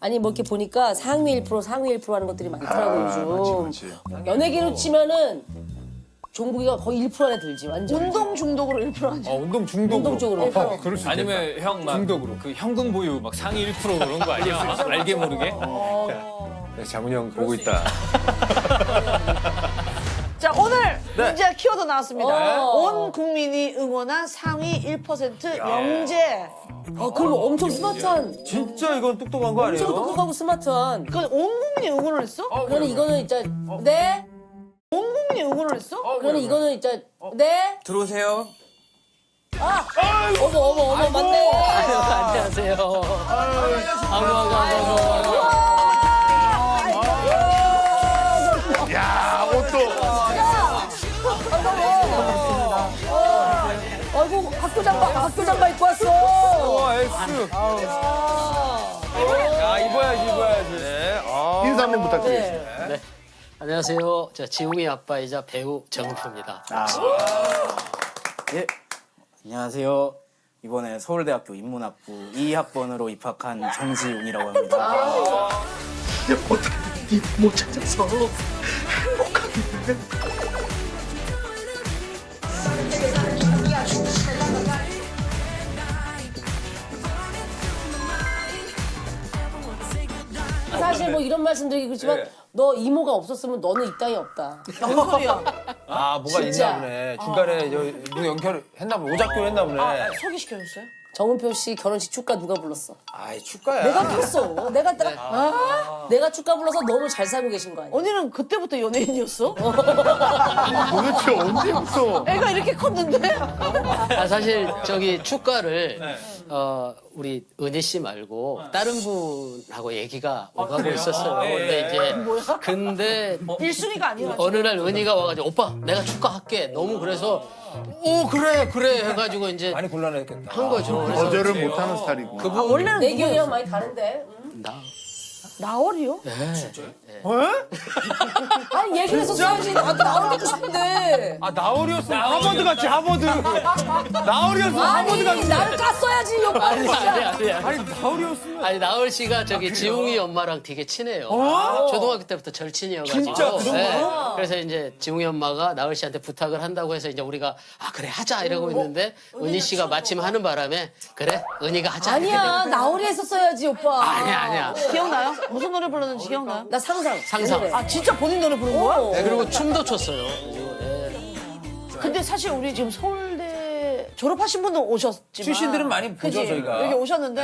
아니 뭐 이렇게 보니까 상위 1% 상위 1% 하는 것들이 많더라고 요즘. 맞지. 연예계로 치면은 종국이가 거의 1% 안에 들지 완전. 운동 중독으로 1% 아니야? 운동 중독으로. 운동 쪽으로. 그럴 수 있겠다. 아니면 형 막 중독으로. 그 현금 보유 막 상위 1% 그런 거 아니야? 알게 모르게. 네, 장훈이 형 보고 있다. 자, 오늘 문제 키워드 나왔습니다. 어. 온 국민이 응원한 상위 1% 영재. 그럼 엄청 스마트한. 진짜 이건 똑똑한 거 엄청 똑똑하고 스마트한. 그건 온 국민이 응원을 했어? 그러니 이거는 진짜 네. 온 국민이 응원을 했어? 그러니 이거는 진짜 네. 들어오세요. 어머 맞네. 안녕하세요. 야, 옷도. 아이고 학교 잠바 입고 왔어. S. 야, 입어야지. 네. 인사 한번 부탁드리겠습니다. 네. 안녕하세요. 저 지웅이 아빠이자 배우 정표입니다. 예, 안녕하세요. 이번에 서울대학교 인문학부 2학번으로 입학한 정지웅이라고 합니다. 어떻게든 못 찾아서 행복하게. 사실 뭐 이런 말씀드리기 그렇지만 너 이모가 없었으면 너는 이 땅에 없다. 뭔 소리야? 아, 뭐가 진짜. 있나 보네. 중간에 누구 연결했나 보네. 오작교를 했나 보네. 소개시켜줬어요? 정은표 씨 결혼식 축가 누가 불렀어? 아이, 축가야. 내가 불렀어. 내가 축가 불러서 너무 잘 살고 계신 거 아니야? 언니는 그때부터 연예인이었어? 도대체 언제부터? 애가 이렇게 컸는데? 사실 저기 축가를 우리 은희 씨 말고 다른 분하고 얘기가 오가고 있었어요. 근데 이제 근데 1순위가 아니라. 어느 날 은희가 와가지고 오빠 내가 축가 할게. 너무 그래서 오 그래 해가지고 이제 많이 곤란했겠다. 한 거죠. 그래서 거절을 못하는 스타일이고. 원래는 내 기억이랑 많이 다른데. 나 나월이요? 아니 얘기를 했었어야지. 나도 나올 듣고 싶은데. 아, 나월이었어. 하버드 같지, 하버드. 나월이었어, 하버드 아니 같지. 나를 깠어야지. 욕 아니. 아니, 나월이었으면. 아니 나월 씨가 저기 지웅이 엄마랑 되게 친해요. 초등학교 때부터 절친이어가지고. 진짜? 그 정도로? 그래서 이제 지웅이 엄마가 나월 씨한테 부탁을 한다고 해서 이제 우리가 그래 하자 이러고 있는데 은희 씨가 마침 하는 바람에 그래 은희가 하자. 이렇게 아니야 나오리 했었어야지 오빠. 아니야. 기억나요? 무슨 노래 불렀는지 기억나요? 나 상상. 상상. 아, 진짜 본인 노래 부른 거야? 네, 그리고 춤도 췄어요. 근데 사실 우리 지금 서울대 졸업하신 분도 오셨지만 출신들은 많이 보죠, 그치? 저희가. 여기 오셨는데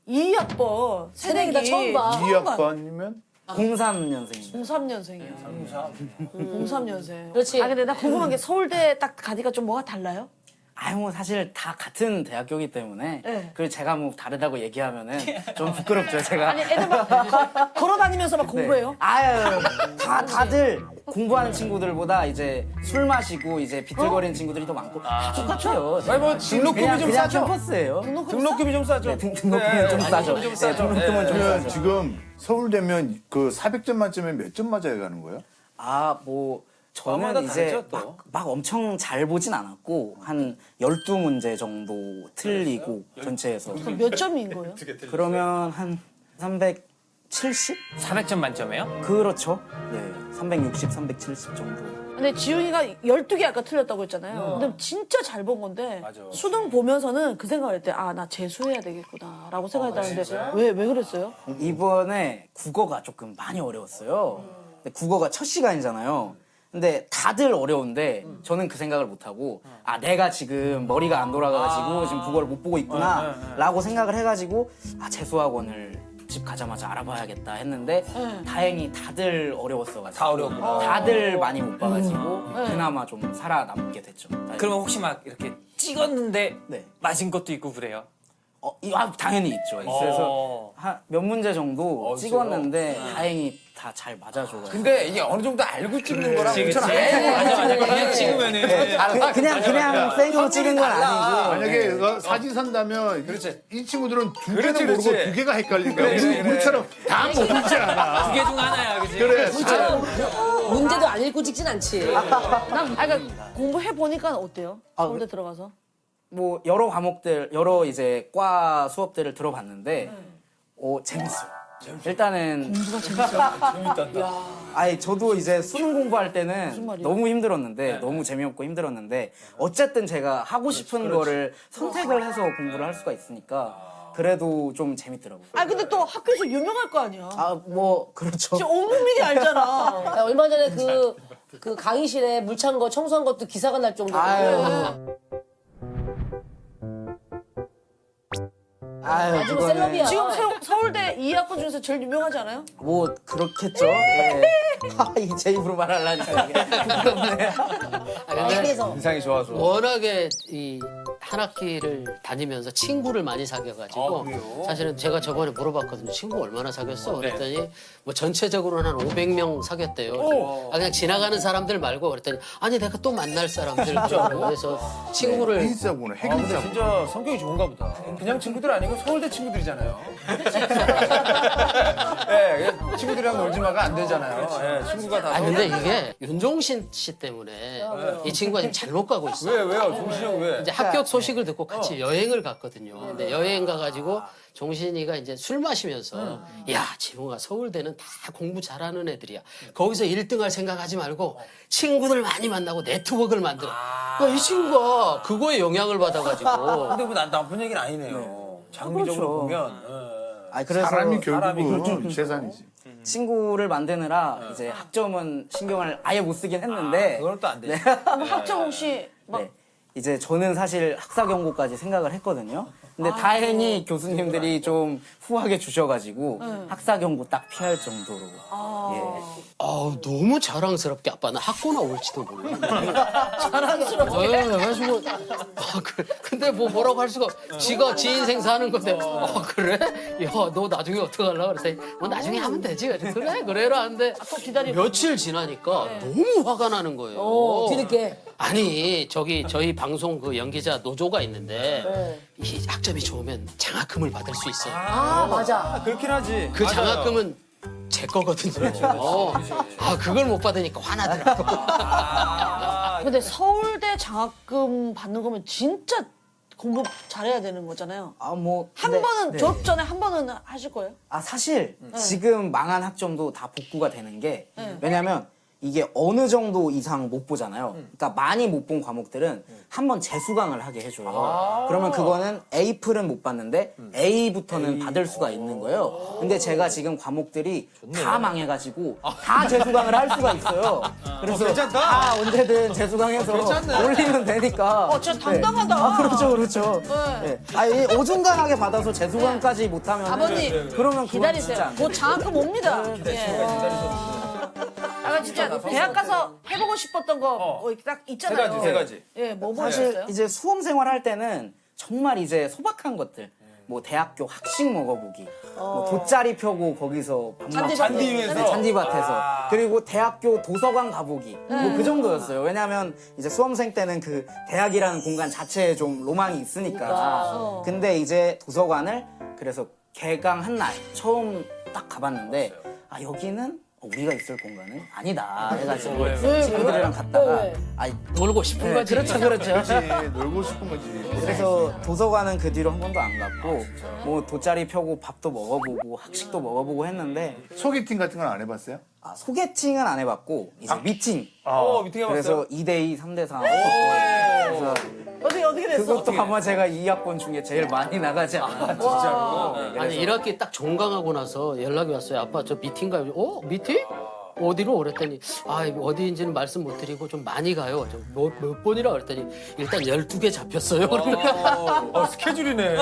네. 2학번 새내기 나 처음 봐. 2학번이면 03년생입니다. 03년생이야. 03년생. 그렇지. 아, 근데 나 궁금한 게 서울대 딱 가니까 좀 뭐가 달라요? 아유, 뭐 사실 다 같은 대학교이기 때문에 네. 그리고 제가 뭐 다르다고 얘기하면은 좀 부끄럽죠, 제가. 아니, 애들 막 걸어 다니면서 막 공부해요? 아유, 다들 공부하는 친구들보다 이제 술 마시고 이제 비틀거리는 친구들이 더 많고 다 똑같아요. 아니, 뭐 등록금이 그냥, 좀 그냥 싸죠? 캠퍼스예요. 등록금이 좀 싸죠? 등록금은 좀 싸죠. 좀 싸죠. 등록금은 좀 그러면 싸죠. 지금 서울대면 그 400점 만점에 몇 점 맞아야 가는 거예요? 아, 뭐 과마다 저는 이제 다르죠, 또. 막 엄청 잘 보진 않았고 한 12문제 정도 틀리고 전체에서 그럼 몇 점인 거예요? 그러면 한 370? 400점 만점이에요? 그렇죠. 네. 360, 370 정도. 근데 지웅이가 12개 아까 틀렸다고 했잖아요. 근데 진짜 잘 본 건데 맞아. 수능 보면서는 그 생각을 했대. 아, 나 재수해야 되겠구나 라고 생각했다는데 왜 그랬어요? 이번에 국어가 조금 많이 어려웠어요. 근데 국어가 첫 시간이잖아요. 근데 다들 어려운데 저는 그 생각을 못하고 아 내가 지금 머리가 안 돌아가가지고 지금 국어를 못 보고 있구나 라고 생각을 해가지고 아 재수학원을 집 가자마자 알아봐야겠다 했는데 다행히 다들 어려웠어가지고 다 어려웠구나. 다들 많이 못 봐가지고 그나마 좀 살아남게 됐죠. 다행히. 그러면 혹시 막 이렇게 찍었는데 네. 맞은 것도 있고 그래요? 당연히 있죠. 그래서 몇 문제 정도 찍었는데 다행히 다 잘 맞아줘가지고 근데 이게 어느 정도 알고 찍는 거랑 그치, 그처럼 그치. 맞아. 네. 그냥 찍으면은. 그냥 생으로 찍은 건 아니고 만약에 그 사진 산다면 그렇지. 이 친구들은 두 그렇지, 개는 모르고 그렇지. 두 개가 헷갈린 거야. 그래, 그래. 우리처럼 다 모르지 않아. 두 개 중 하나야, 그지? 그래. 문제도 안 읽고 찍진 않지. 그러니까 공부해 보니까 어때요? 서울대 들어가서? 뭐 여러 과목들 여러 이제 과 수업들을 들어봤는데 재밌어요. 일단은 아니 저도 이제 수능 공부할 때는 너무 힘들었는데 너무 재미없고 힘들었는데 어쨌든 제가 하고 싶은 거를 선택을 해서 공부를 할 수가 있으니까 그래도 좀 재밌더라고요. 아 근데 또 학교에서 유명할 거 아니야. 아 뭐 그렇죠. 지금 온 국민이 알잖아. 야, 얼마 전에 그 강의실에 물 찬 거 청소한 것도 기사가 날 정도로. 아유 아주 그거는 셀럽이야. 지금 서울대 이학번 중에서 제일 유명하지 않아요? 뭐 그렇겠죠. 예. 제 입으로 말하려니까 이게 부끄럽네. 아, 근데 그래서 인상이 좋아서. 워낙에 이 한 학기를 다니면서 친구를 많이 사귀어가지고 사실은 제가 저번에 물어봤거든요. 친구 얼마나 사귀었어? 그랬더니 뭐 전체적으로는 한 500명 사귀었대요. 아, 그냥 지나가는 사람들 말고 그랬더니 아니 내가 또 만날 사람들 그래서 친구를 핵인싸구나, 근데 핵인싸구. 진짜 성격이 좋은가 보다. 그냥 친구들 아니고 서울대 친구들이잖아요. 예, 친구들이랑 놀지마가 안 되잖아요. 예, 친구가 다. 아 근데 이게 윤종신 씨 때문에 이 친구가 지금 잘못 가고 있어요. 왜요? 종신이 형 왜? 이제 합격 소식을 듣고 같이 여행을 갔거든요. 근데 여행 가가지고 종신이가 이제 술 마시면서 야 지붕아 서울대는 다 공부 잘하는 애들이야. 거기서 1등할 생각하지 말고 친구들 많이 만나고 네트워크를 만들어. 그러니까 이 친구가 그거에 영향을 받아가지고 근데 뭐 나쁜 얘기는 아니네요. 장기적으로 그렇죠. 보면. 아 그래서 사람이 결국은 재산이지. 친구를 만드느라 이제 학점은 신경을 아예 못 쓰긴 했는데 그건 또 안 되지. 학점 혹시 막 네. 이제 저는 사실 학사 경고까지 생각을 했거든요. 근데 다행히 교수님들이 좀 후하게 주셔가지고 학사 경고 딱 피할 정도로. 예. 너무 자랑스럽게 아빠는 학고 나올지도 몰라. 자랑스럽게. 그래가지고 근데 뭐 뭐라고 할 수가 지가 지 인생 사는 건데 그래? 야 너 나중에 어떻게 하려고 그랬더니 뭐 나중에 하면 되지. 그래 그래라 하는데 며칠 지나니까 너무 화가 나는 거예요. 뒤늦게. 아니 저희 방송 그 연기자 노조가 있는데 이 학점이 좋으면 장학금을 받을 수 있어요. 아, 맞아. 그렇긴 하지. 그 장학금은 제 거거든요. 그걸 못 받으니까 화나더라고. 근데 서울대 장학금 받는 거면 진짜 공부 잘해야 되는 거잖아요. 아 뭐 한 근데- 번은 네. 졸업 전에 한 번은 하실 거예요? 아 사실 지금 망한 학점도 다 복구가 되는 게 왜냐면 이게 어느 정도 이상 못 보잖아요. 그러니까 많이 못 본 과목들은 한 번 재수강을 하게 해줘요. 그러면 그거는 A풀은 못 받는데 A부터는 받을 수가 있는 거예요. 근데 제가 지금 과목들이 다 망해가지고 다 재수강을 할 수가 있어요. 그래서 괜찮다. 다 언제든 재수강해서 올리면 되니까. 진짜 당당하다. 아, 그렇죠, 그렇죠. 네. 아니, 어중간하게 받아서 재수강까지 못하면 아버님, 그러면 그건 기다리세요. 진짜 안 곧 장학금 옵니다. 예. 아 진짜 대학 가서 해보고 싶었던 거 딱 있잖아요. 세 가지. 예, 뭐 사실 하셨어요? 이제 수험 생활할 때는 정말 이제 소박한 것들. 뭐 대학교 학식 먹어보기, 뭐 돗자리 펴고 거기서 밥 먹기, 잔디 위에서. 네, 잔디밭에서 그리고 대학교 도서관 가보기 뭐 그 정도였어요. 왜냐하면 이제 수험생 때는 그 대학이라는 공간 자체에 좀 로망이 있으니까. 근데 이제 도서관을 그래서 개강한 날 처음 딱 가봤는데 아 여기는 우리가 있을 공간은 아니다 해가지고 친구들이랑 갔다가 아니 놀고 싶은 거지. 그렇죠 그렇죠. 그렇지, 놀고 싶은 거지. 그래서 도서관은 그 뒤로 한 번도 안 갔고 뭐 돗자리 펴고 밥도 먹어보고 학식도 먹어보고 했는데 소개팅 같은 건 안 해봤어요? 아, 소개팅은 안 해봤고 이제 미팅 미팅 해봤어요? 그래서 2대2, 3대4 그래서 어떻게 됐어? 그것도 아마 제가 2학번 중에 제일 많이 나가지 않았나 진짜로. 아니 1학기 딱 종강하고 나서 연락이 왔어요. 아빠 저 미팅 가요. 미팅? 어디로? 그랬더니 어디인지는 말씀 못 드리고 좀 많이 가요. 몇 번이라 그랬더니 일단 12개 잡혔어요. 스케줄이네.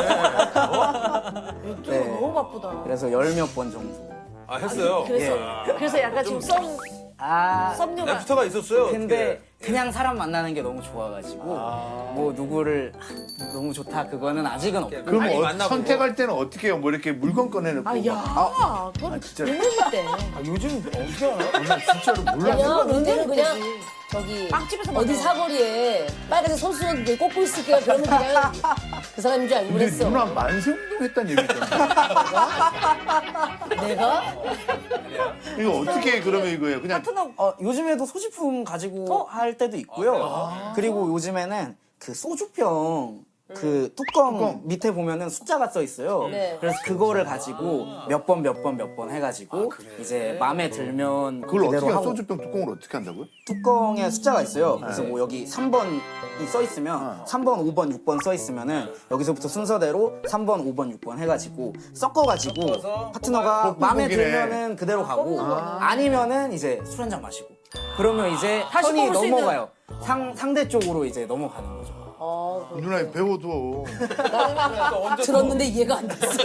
네. 너무 바쁘다. 그래서 열 몇 번 정도. 했어요. 그래서 약간 지금 아 썸녀가 애프터가 있었어요. 근데 그냥 사람 만나는 게 너무 좋아가지고 뭐 누구를 너무 좋다 그거는 아직은 없고 그럼 많이 만나보고. 선택할 때는 어떻게 해요? 뭐 이렇게 물건 꺼내놓고. 야, 그건 진짜. 눈물일 때. 요즘 어떻게 하나? 진짜로 몰라. 그냥 은혜는 그냥 저기 빵집에서 어디 만나요. 사거리에 빨간색 손수건 꽂고 있을게요. 그러면 그냥 그 사람인 줄 알고 근데 그랬어. 누나 만세운동 했다는 얘기 있잖아. 내가? 이거 어떻게 해, 그러면 이거예요? 그냥 요즘에도 소지품 가지고 할 때도 있고요. 그리고 요즘에는 그 소주병 그 뚜껑 밑에 보면은 숫자가 써 있어요. 네. 그래서 그거를 가지고 몇 번 해가지고 이제 마음에 들면 그걸 그대로 어떻게 하고 소주병 뚜껑을 어떻게 한다고요? 뚜껑에 숫자가 있어요. 그래서 뭐 여기 3번이 써 있으면 3번, 5번, 6번 써 있으면은 여기서부터 순서대로 3번, 5번, 6번 해가지고 섞어가지고 파트너가 마음에 볶음고기네. 들면은 그대로 가고 아니면은 이제 술 한 잔 마시고 그러면 이제 다시 턴이 뽑을 수 넘어가요. 상대 쪽으로 이제 넘어가는 거죠. 누나 배워도 들었는데 이해가 안 됐어.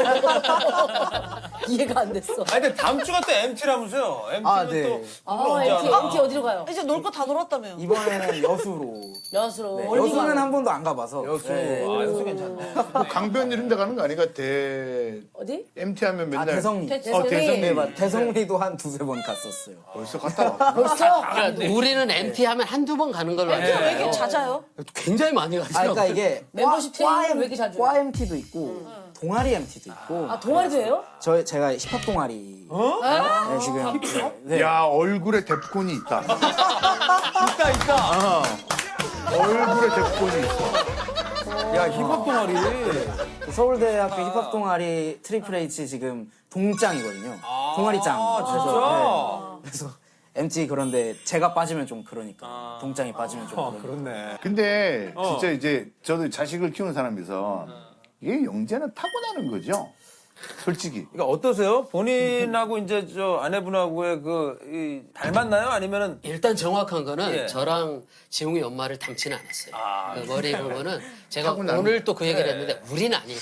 이해가 안 됐어. 아니 근데 다음 주가 또 MT라면서요. MT는 아, 네. 또 아, MT 어디로 가요? 이제 놀 거 다 놀았다며요. 이번에는 여수로. 여수로. 네, 멀리 여수는 가는 한 번도 안 가봐서. 여수. 네. 아 여수 괜찮네. 강변 이런 데 가는 거 아니가? 어디? MT 하면 맨날 대성리. 대성리. 대성리. 네, 맞. 대성리도 한 두세 번 갔었어요. 벌써 갔다 왔어. 벌써? 그러니까 우리는 MT 하면 한두 번 가는 걸로 알고 왜 이렇게 있어요. 잦아요? 굉장히 많이 아, 가더라고요. 그러니까 이게 멤버십 트레이닝을 왜 이렇게 자주 해요? 과 MT도 있고 동아리 MT도 있고. 아, 동아리도 해요? 제가 힙합 동아리. 네, 지금. 네. 야 얼굴에 뎁콘이 있다. 있다. 얼굴에 뎁콘이 있어. 야 힙합 동아리. 서울대학교 힙합 동아리 트리플 H 지금 동짱이거든요. 동아리짱. 진짜? 그래서 MT 그런데 제가 빠지면 좀 그러니까. 동짱이 빠지면 좀 그러니까. 그렇네. 근데 진짜 이제 저도 자식을 키우는 사람이서 이게 영재는 타고나는 거죠. 솔직히. 그러니까 어떠세요? 본인하고 이제 저 아내분하고의 닮았나요? 아니면은 일단 정확한 거는 예. 저랑 지웅이 엄마를 닮지는 않았어요. 그 머리 부분은 제가 타고나는 오늘 또 그 얘기를 했는데 우리는 아니다.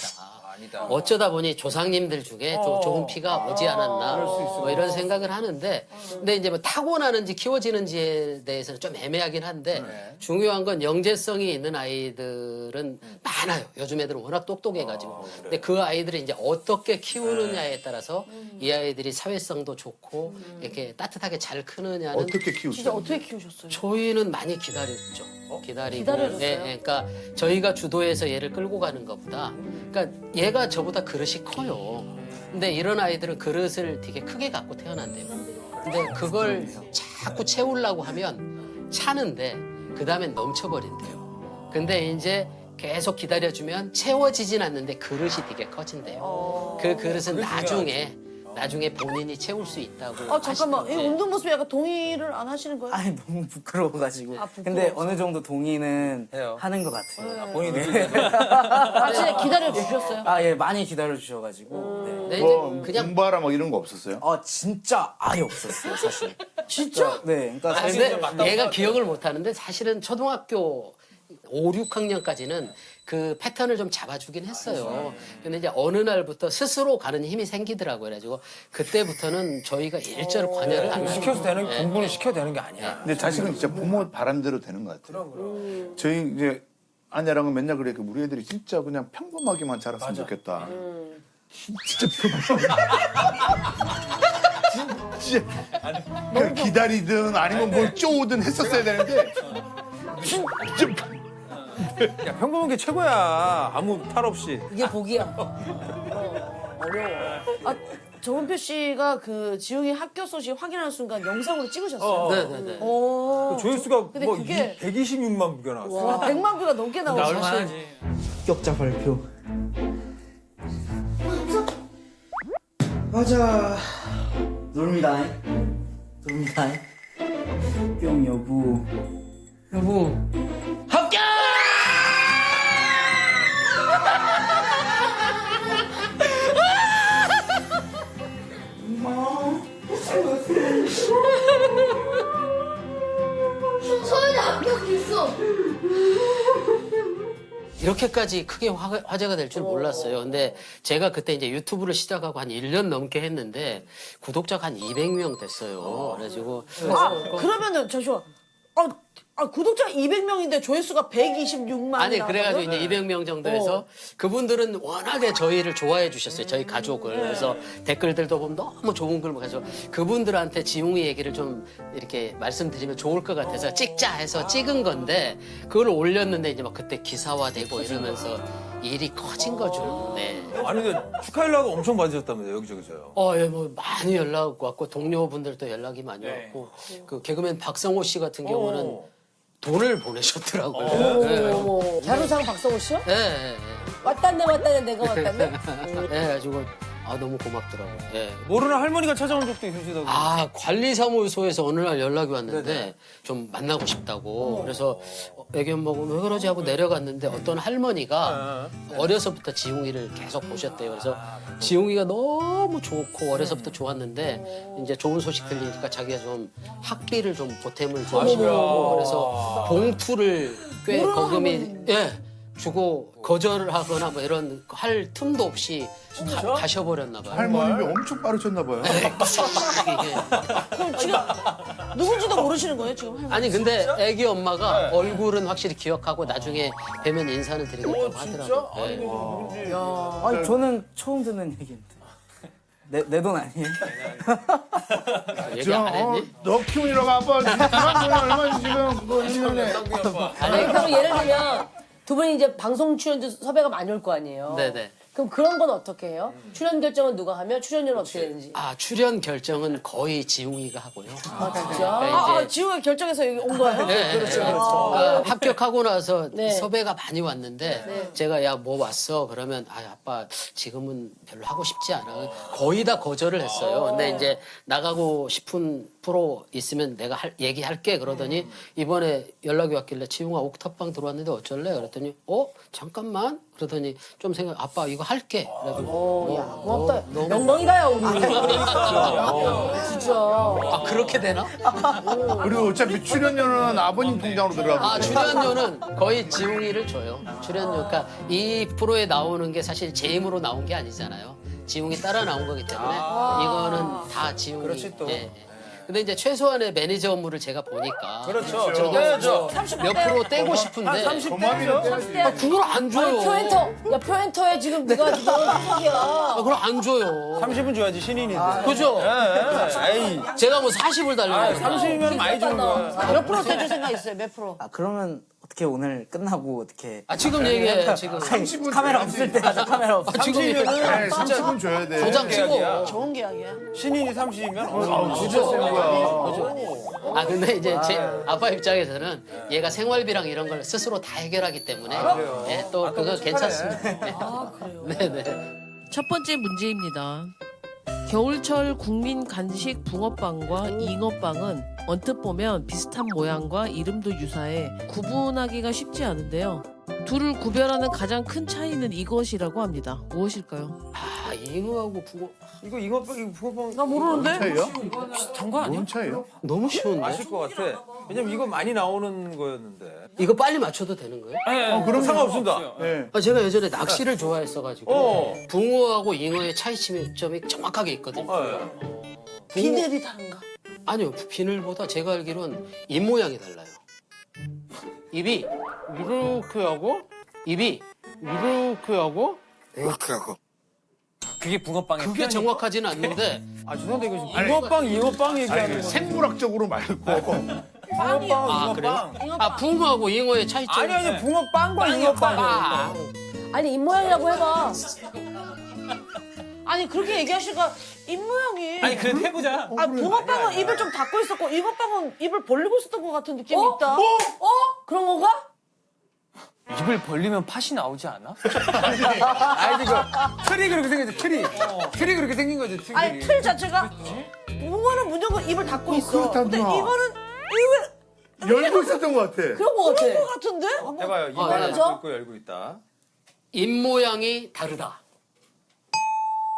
아니다. 어쩌다 보니 조상님들 중에 또 좋은 피가 오지 않았나 뭐 이런 생각을 하는데 근데 이제 뭐 타고나는지 키워지는지에 대해서는 좀 애매하긴 한데 중요한 건 영재성이 있는 아이들은 많아요. 요즘 애들은 워낙 똑똑해가지고 근데 그 아이들을 이제 어떻게 키우느냐에 따라서 이 아이들이 사회성도 좋고 이렇게 따뜻하게 잘 크느냐는 어떻게 진짜 키우죠? 어떻게 키우셨어요? 저희는 많이 기다렸죠. 기다리고. 기다려줬어요? 예, 그러니까 저희가 주도해서 얘를 끌고 가는 것보다, 그러니까 얘가 저보다 그릇이 커요. 근데 이런 아이들은 그릇을 되게 크게 갖고 태어난대요. 근데 그걸 자꾸 채우려고 하면 차는데 그 다음엔 넘쳐버린대요. 근데 이제 계속 기다려주면 채워지진 않는데 그릇이 되게 커진대요. 그 그릇은 나중에 본인이 채울 수 있다고. 잠깐만. 이 하시던데. 운동 모습이 약간 동의를 안 하시는 거예요? 아니 너무 부끄러워가지고. 부끄러워서. 근데 어느 정도 동의는 해요. 하는 것 같아요. 본인이 아, 진짜 기다려 주셨어요? 아, 예, 많이 기다려 주셔가지고. 네. 근데 뭐 이제 그냥 공부하라 뭐 이런 거 없었어요? 진짜 아예 없었어요, 사실. 진짜? 네, 그러니까 아, 사실 근데 얘가 기억을 못 하는데 사실은 초등학교 5, 6학년까지는 그 패턴을 좀 잡아주긴 했어요. 근데 이제 어느 날부터 스스로 가는 힘이 생기더라고요. 그래가지고 그때부터는 저희가 일절 관여를 안 시켜서 되는 공부는 시켜도 되는 게 아니야. 근데 자식은 진짜 부모 바람대로 되는 것 같아요. 저희 이제 아내랑은 맨날 그래. 우리 애들이 진짜 그냥 평범하게만 자랐으면 좋겠다. 진짜 그냥 기다리든 아니면 뭘 쪼든 했었어야 되는데 진짜 야 평범한 게 최고야. 아무 탈 없이. 이게 복이야. 어려워. 아, 정은표 씨가 그 지웅이 학교 소식 확인하는 순간 영상으로 찍으셨어요. 네네네. 오. 조회수가 근데 뭐 그게- 126만 뷰가 나왔어. 와, 100만 뷰가 넘게 나오죠. 합격자 발표. 맞아. 놀미다. 놀미다. 뿅 여부. 여부. 합격! 서울대 합격했어. 이렇게까지 크게 화제가 될 줄 몰랐어요. 근데 제가 그때 이제 유튜브를 시작하고 한 1년 넘게 했는데 구독자가 한 200명 됐어요. 그래가지고 그러면은 잠시만. 구독자 200명인데 조회수가 126만. 아니 그래가지고 이제 200명 정도 해서 그분들은 워낙에 저희를 좋아해 주셨어요. 저희 가족을. 그래서 댓글들도 보면 너무 좋은 글 그래서 그분들한테 지웅이 얘기를 좀 이렇게 말씀드리면 좋을 것 같아서 찍자 해서 찍은 건데 그걸 올렸는데 이제 막 그때 기사화되고 이러면서 일이 커진 거죠. 네. 아니 근데 축하 연락을 엄청 받으셨다면서요 여기저기서요. 예, 뭐 많이 연락 왔고 동료분들도 연락이 많이 왔고 그 개그맨 박성호 씨 같은 경우는 돈을 보내셨더라고요. 예. 어머, 갸루상 박성호 씨요? 예, 예, 왔다네 내가 왔다네. 예. 그래가지고 너무 고맙더라고요. 예. 모르는 할머니가 찾아온 적도 있으시다고. 관리사무소에서 어느 날 연락이 왔는데 좀 만나고 싶다고. 그래서 애기 엄마가 왜 그러지 하고 내려갔는데 어떤 할머니가 어려서부터 지웅이를 계속 보셨대요. 그래서 지웅이가 너무 좋고 어려서부터 좋았는데 이제 좋은 소식 들리니까 자기가 좀 학비를 좀 보탬을 좀 하시려고 그래서 봉투를 꽤 거금이 주고 거절을 하거나 뭐 이런 할 틈도 없이 가셔버렸나 봐요. 할머님이 엄청 빠르셨나 봐요. 그럼 지금 누군지도 모르시는 거예요 지금 할머니? 아니 근데 애기 엄마가 얼굴은 확실히 기억하고 나중에 뵈면 인사는 드리겠다고 하더라고요. 네. 아니 저는 처음 듣는 얘기인데. 내 돈 아니에요? 얘기 안 했니? 너 키우느라고 아빠 돈이 얼마지 지금 그거 1년에. 아니 그럼 예를 들면 두 분이 이제 방송 출연도 섭외가 많이 올 거 아니에요. 네네. 그럼 그런 건 어떻게 해요? 출연 결정은 누가 하면 출연료는 어떻게 되는지. 출연 결정은 거의 지웅이가 하고요. 진짜? 그러니까 이제 지우가 결정해서 여기 온 거예요? 네, 그렇죠. 그러니까 합격하고 나서 네. 섭외가 많이 왔는데 제가 야 뭐 왔어? 그러면 아빠 지금은 별로 하고 싶지 않아. 거의 다 거절을 했어요. 근데 이제 나가고 싶은 프로 있으면 내가 얘기할게 그러더니 이번에 연락이 왔길래 지웅아 옥탑방 들어왔는데 어쩔래? 그랬더니 잠깐만 그러더니 좀 아빠 이거 할게. 그래가지고 야, 고맙다. 영광이다야 우리. 진짜. 그렇게 되나? 그리고 어차피 출연료는 아버님 통장으로 들어가고. 출연료는 거의 지웅이를 줘요. 출연료. 그러니까 이 프로에 나오는 게 사실 제 힘으로 나온 게 아니잖아요. 지웅이 따라 나온 거기 때문에 이거는 다 지웅이. 그렇지, 또. 근데 이제 최소한의 매니저 업무를 제가 보니까 그렇죠. 저도 몇 프로 떼고 싶은데 30 대죠? 그걸 안 줘요. 표엔터. 야 표엔터에 지금 네가 지금 소속이야. 그걸 안 줘요. 30은 줘야지 신인인데. 그죠? 에이. 제가 뭐 40을 달려요. 30이면 많이 주는 거야. 몇 프로 떼줄 생각 있어요? 몇 프로? 그러면 어떻게 오늘 끝나고 어떻게 지금 얘기해. 지금. 30은 카메라 없을 때 하자 카메라 없을 때. 지금 얘기해. 30은 줘야 돼. 도장 치고. 좋은 계약이야. 신인이 30이면 진짜 센 거야. 근데 이제 제 아빠 입장에서는 얘가 생활비랑 이런 걸 스스로 다 해결하기 때문에 또 그거 괜찮습니다. 네네. 첫 번째 문제입니다. 겨울철 국민 간식 붕어빵과 잉어빵은 언뜻 보면 비슷한 모양과 이름도 유사해 구분하기가 쉽지 않은데요. 둘을 구별하는 가장 큰 차이는 이것이라고 합니다. 무엇일까요? 잉어하고 붕어 이거 붕어빵 나 모르는데? 차이요? 비슷한 거 아니야? 뭔 차이요? 너무 쉬운데? 아실 것 같아. 왜냐면 이거 많이 나오는 거였는데. 이거 빨리 맞춰도 되는 거예요? 그럼 상관없습니다. 네. 제가 예전에 낚시를 좋아했어가지고 붕어하고 잉어의 차이점이 정확하게 있거든요. 비늘이 다른가? 아니요, 비늘보다 제가 알기로는 입 모양이 달라요. 입이 이렇게 하고 입이 이렇게 하고 그게 붕어빵의 그게 정확하지는 않는데 죄송한데 이거 지금 잉어빵 얘기하는 거. 생물학적으로 말고. 붕어빵, 그래요? 잉어빵. 붕어하고 잉어의 차이점. 아니 붕어빵과 잉어빵. 아니 입 모양이라고 해봐. 아니 그렇게 얘기하시니까 입 모양이. 아니 그래도 해보자. 붕어빵은 입을 좀 닫고 있었고 잉어빵은 입을 벌리고 있었던 것 같은 느낌이 있다. 그런 건가? 입을 벌리면 팥이 나오지 않아? 아니 이거 틀이 그렇게 생겼지 틀이. 틀이 그렇게 생긴 거지 틀이. 아니 틀 자체가 붕어는 무조건 입을 닫고 있어. 근데 그렇다구나. 이거는 입을 열고 있었던 것 같아. 그런 거 같아. 것 같은데? 해봐요. 입 하나 닫고 열고 있다. 입 모양이 다르다.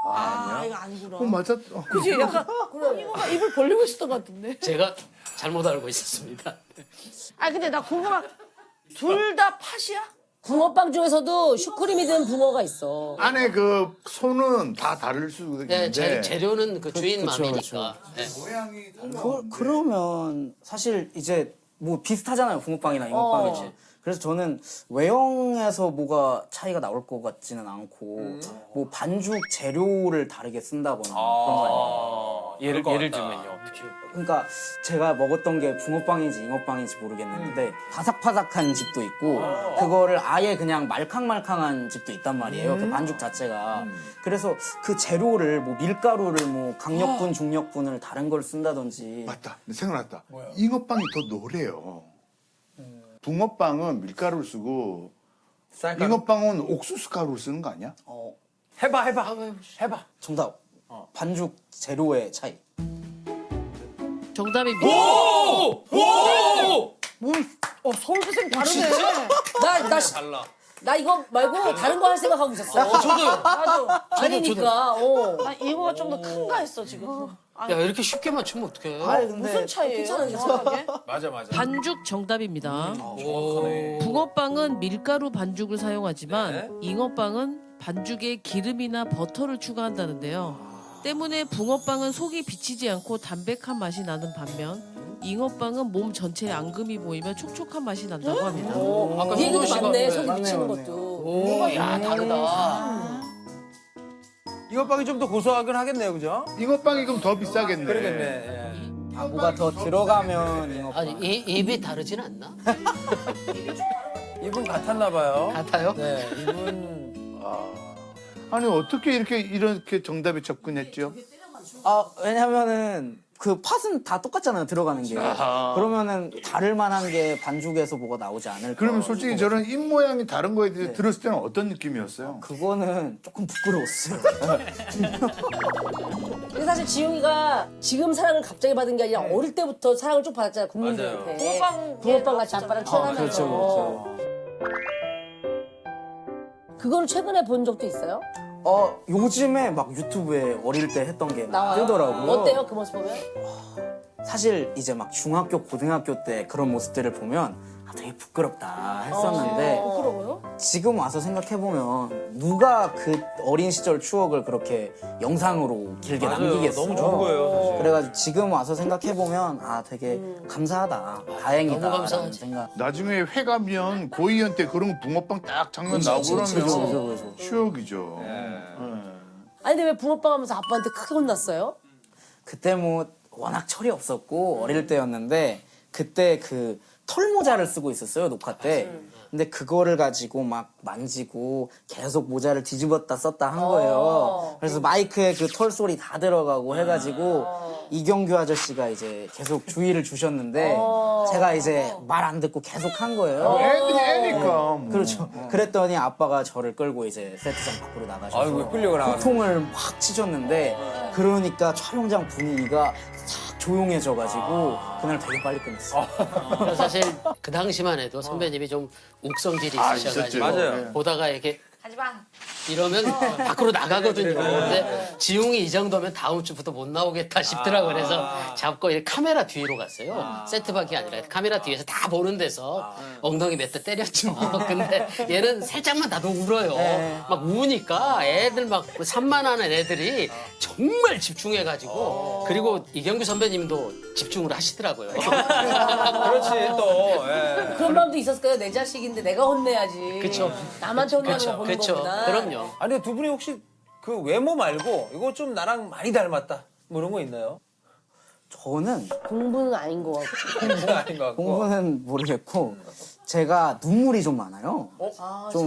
이거 아니구나. 맞아. 그치 약간 이거가 입을 벌리고 있었던 것 같은데. 제가 잘못 알고 있었습니다. 근데 나 궁금한 둘 다 팥이야? 붕어빵 중에서도 슈크림이 든 붕어가 있어. 안에 그 손은 다 다를 수 있는데. 재료는 그 주인 맘이니까. 네. 그러면 사실 이제 뭐 비슷하잖아요 붕어빵이나 잉어빵이. 그래서 저는 외형에서 뭐가 차이가 나올 것 같지는 않고 뭐 반죽 재료를 다르게 쓴다거나 그런 거 아니에요. 예를 들면요. 그러니까 제가 먹었던 게 붕어빵인지 잉어빵인지 모르겠는데 바삭바삭한 집도 있고 그거를 아예 그냥 말캉말캉한 집도 있단 말이에요. 그 반죽 자체가. 그래서 그 재료를 뭐 밀가루를 뭐 강력분, 중력분을 다른 걸 쓴다든지. 맞다. 생각났다. 잉어빵이 더 노래요. 붕어빵은 밀가루를 쓰고 쌀가루. 잉어빵은 옥수수 가루를 쓰는 거 아니야? 해봐. 정답. 반죽 재료의 차이. 정답입니다. 서울대생 다르네. 나 이거 말고 다른 거 할 생각하고 있었어. 저도요. 나도. 아니니까. 난 이거가 좀 더 큰가 했어 지금. 야 이렇게 쉽게 맞추면 어떡해. 아니 근데 무슨 차이예요? 정확하게? 맞아. 반죽 정답입니다. 오. 붕어빵은 밀가루 반죽을 사용하지만 잉어빵은 반죽에 기름이나 버터를 추가한다는데요. 때문에 붕어빵은 속이 비치지 않고 담백한 맛이 나는 반면 잉어빵은 몸 전체에 앙금이 보이며 촉촉한 맛이 난다고 합니다. 아까 이 얘기도 효도 씨가 맞네. 속이 맞네, 미치는 맞네. 것도. 오, 야 다르다. 잉어빵이 좀 더 고소하긴 하겠네요, 그죠? 잉어빵이 그럼 더 비싸겠네. 그러겠네. 아, 뭐가 더 들어가면 잉어빵. 아니 입이 다르진 않나? 이분 같았나 봐요. 같아요? 네, 이분 아니 어떻게 이렇게 정답에 접근했죠? 왜냐면은 그 팥은 다 똑같잖아요, 들어가는 게. 그러면은 다를 만한 게 반죽에서 뭐가 나오지 않을까. 그러면 솔직히 저런 입 모양이 다른 거에 대해서 들었을 때는 어떤 느낌이었어요? 그거는 조금 부끄러웠어요. 근데 사실 지용이가 지금 사랑을 갑자기 받은 게 아니라 어릴 때부터 사랑을 쭉 받았잖아, 국민들한테. 붕어빵 같이 아빠랑 출연하면서. 그렇죠. 그걸 최근에 본 적도 있어요? 요즘에 막 유튜브에 어릴 때 했던 게 나와요? 뜨더라고요. 어때요, 그 모습 보면? 사실 이제 막 중학교, 고등학교 때 그런 모습들을 보면 되게 부끄럽다 했었는데 부끄러워요? 지금 와서 생각해보면 누가 그 어린 시절 추억을 그렇게 영상으로 길게 남기겠어요. 너무 좋은 거예요, 사실. 그래가지고 지금 와서 생각해보면 되게 감사하다, 다행이다 너무 감사하지. 라는 생각. 나중에 회 가면 고이현 때 그런 붕어빵 딱 장면 나오고 그러면 그죠. 추억이죠. 아니, 근데 왜 붕어빵 하면서 아빠한테 크게 혼났어요? 그때 뭐 워낙 철이 없었고 어릴 때였는데 그때 그 털모자를 쓰고 있었어요, 녹화 때. 근데 그거를 가지고 막 만지고 계속 모자를 뒤집었다 썼다 한 거예요. 그래서 마이크에 그 털 소리 다 들어가고 해가지고 이경규 아저씨가 이제 계속 주의를 주셨는데 제가 이제 말 안 듣고 계속 한 거예요. 애니까. 뭐. 그렇죠. 그랬더니 아빠가 저를 끌고 이제 세트장 밖으로 나가셔서 아이고, 끌려고 나가네. 호통을 확 치셨는데 그러니까 촬영장 분위기가 싹 조용해져가지고 그날 되게 빨리 끝냈어요. 사실 그 당시만 해도 선배님이 좀 옥성질이 있으셔가지고 있었죠. 맞아요. 보다가 이렇게 하지마. 이러면 밖으로 나가거든요. 근데 지웅이 이 정도면 다음 주부터 못 나오겠다 싶더라고요. 그래서 잡고 이렇게 카메라 뒤로 갔어요. 세트 밖이 아니라 카메라 뒤에서 다 보는 데서 엉덩이 몇 대 때렸죠. 근데 얘는 살짝만 나도 울어요. 막 우니까 애들 막 산만하는 애들이 정말 집중해가지고 그리고 이경규 선배님도 집중을 하시더라고요. 그렇지 또. 예. 그런 마음도 있었을 거예요. 내 자식인데 내가 혼내야지. 그쵸. 남한테 혼내는 거 보는 그쵸. 거구나. 그럼요. 아니 두 분이 혹시 그 외모 말고 이거 좀 나랑 많이 닮았다 뭐 이런 거 있나요? 저는 공부는 아닌 것 같고. 아닌 것 같고. 공부는 모르겠고 제가 눈물이 좀 많아요.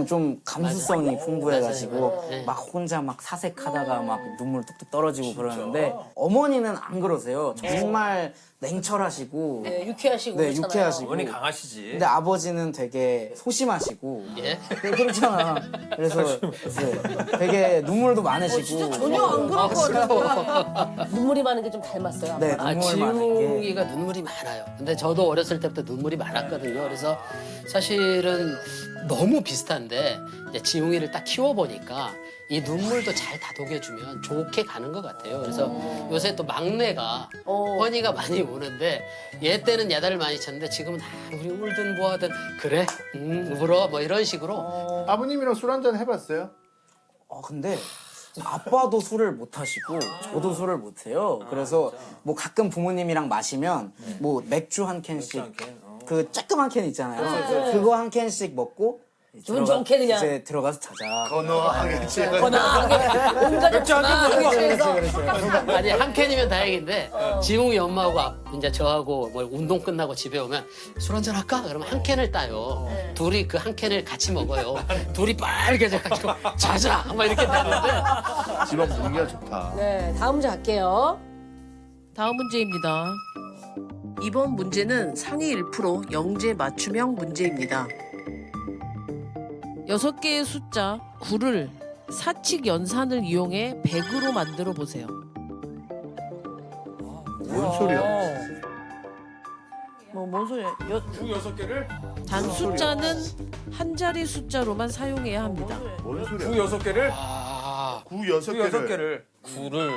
좀 감수성이 풍부해가지고 맞아요. 네. 막 혼자 막 사색하다가 막 눈물 뚝뚝 떨어지고 그러는데 어머니는 안 그러세요. 정말 냉철하시고 네, 유쾌하시고. 네, 그렇잖아요. 유쾌하시고. 어머니 강하시지. 근데 아버지는 되게 소심하시고 예? 그렇잖아. 그래서 네, 되게 눈물도 많으시고 전혀 안 그럴 것 같아. 눈물이 많은 게 좀 닮았어요. 네, 아빠랑. 눈물 많은 게 지웅이가 눈물이 많아요. 근데 저도 어렸을 때부터 눈물이 많았거든요. 그래서 사실은 너무 비슷한데 이제 지웅이를 딱 키워보니까 이 눈물도 잘 다독여주면 좋게 가는 것 같아요. 그래서 요새 또 막내가 허니가 많이 우는데 얘 때는 야단을 많이 쳤는데 지금은 우리 울든 뭐하든 그래 울어 뭐 이런 식으로 아버님이랑 술 한잔 해봤어요? 근데 아빠도 술을 못 하시고 저도 술을 못 해요. 그래서 뭐 가끔 부모님이랑 마시면 뭐 맥주 한 캔씩 그 조그만 캔 있잖아요. 그거 한 캔씩 먹고 기분 좋게 그냥. 이제 들어가서 자자. 건너하겠지. 건강하게 온 가족 건강하게 아니 한 캔이면 다행인데 지웅이 엄마하고 이제 저하고 뭐 운동 끝나고 집에 오면 술 한잔 할까? 그러면 한 캔을 따요. 둘이 그 한 캔을 같이 먹어요. 둘이 빨개져가지고 자자 막 이렇게 되는데 집안 분위기가 좋다. 네, 다음 문제 갈게요. 다음 문제입니다. 이번 문제는 상위 1% 영재 맞춤형 문제입니다. 6개의 숫자 9를 사칙 연산을 이용해 100으로 만들어 보세요. 뭔 소리야? 뭔 소리야? 단 숫자는 한 자리 숫자로만 사용해야 합니다. 뭔 소리야? 구 6개를? 구 6개를. 6개를. 구를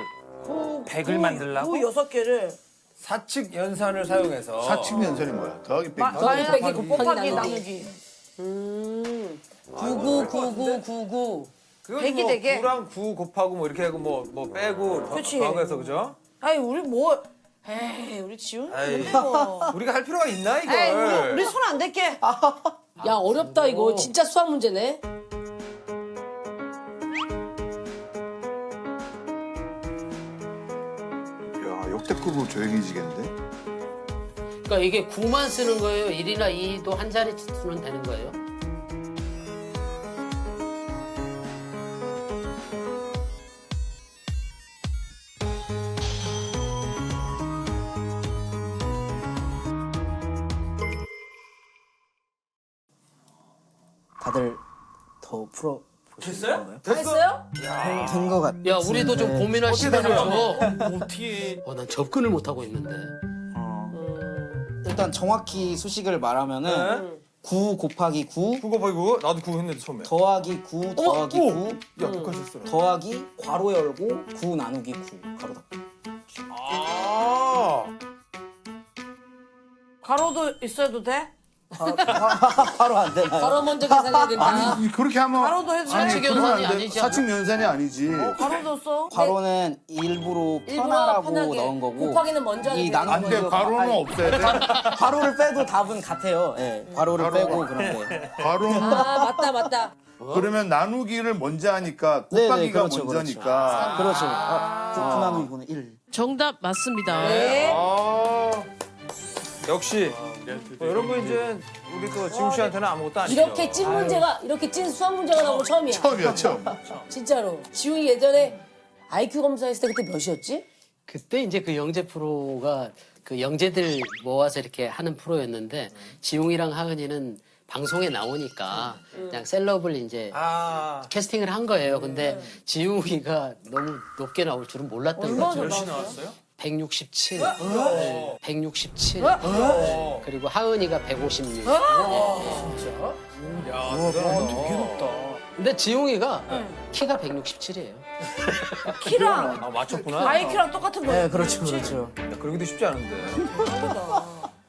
100을 만들라고? 6개를 사칙 연산을 사용해서. 사칙 연산이 뭐야? 더하기 빼기. 더하기 빼기 곱하기 곱하기 나누기. 나누기. 999999. 그거 백이 뭐 되게? 9랑 9 곱하고 뭐 이렇게 하고 뭐 빼고 그치. 더하고 해서 그죠? 아니 우리 뭐 에이 우리 지훈이 에이. 뭐. 우리가 할 필요가 있나 이걸? 에이 우리 손 안 댈게. 야 어렵다 이거. 진짜 수학 문제네. 야, 역대급으로 조용해지겠는데? 그러니까 이게 9만 쓰는 거예요? 1이나 2도 한 자리 쓰면 되는 거예요? 다들 더 풀어 됐어요? 했어요? 된거 같아. 야, 우리도 좀 고민할 시간을 줘. 어떻게 난 접근을 못 하고 있는데. 일단 정확히 수식을 말하면은 9 곱하기 9 9 곱하기 9? 나도 9 했는데 처음에. 더하기 9 더하기 9 야, 독하셨어. 더하기 괄호 열고 9 나누기 9 가로 닫고. 아. 가로도 있어도 돼? 바로 안 되나요? 바로 먼저 계산해야 된다. 아니, 그렇게 하면. 가로도 해도 아니, 사칙 그러면 연산이 안 돼. 아니지 사칙 연산이 아니지. 가로도 써? 괄호는 일부러 일부러 편하라고 편하게. 넣은 거고 곱하기는 먼저 하게 이 되는 안 돼, 나누기도 괄호는 없애야 돼. 괄호를 빼도 답은 같아요. 예, 괄호를 빼고 그런데. 괄호. 아 맞다. 그러면 나누기를 먼저 하니까 네네, 곱하기가 그렇죠, 먼저니까. 그렇죠. 9 나누기는 1. 정답 맞습니다. 네. 아. 역시. 여러분 이제 우리 또 지훈 씨한테는 아무것도 아니죠. 이렇게 찐 문제가 이렇게 찐 수학 문제가 나온 거 처음이야. 처음이야, 처음. 진짜로. 지웅이 예전에 IQ 검사했을 때 그때 몇이었지? 그때 이제 그 영재 프로가 그 영재들 모아서 이렇게 하는 프로였는데 지웅이랑 하은이는 방송에 나오니까 그냥 셀럽을 이제 아. 캐스팅을 한 거예요. 근데 지웅이가 너무 높게 나올 줄은 몰랐던 거죠. 몇이 나왔어요? 167. 167. 그리고 하은이가 156. 야, 되게 높다. 근데 지웅이가 키가 167이에요. 키랑 아, 맞췄구나. 아이키랑 똑같은 거야. 네, 그렇죠, 그렇죠. 야, 그러기도 쉽지 않은데.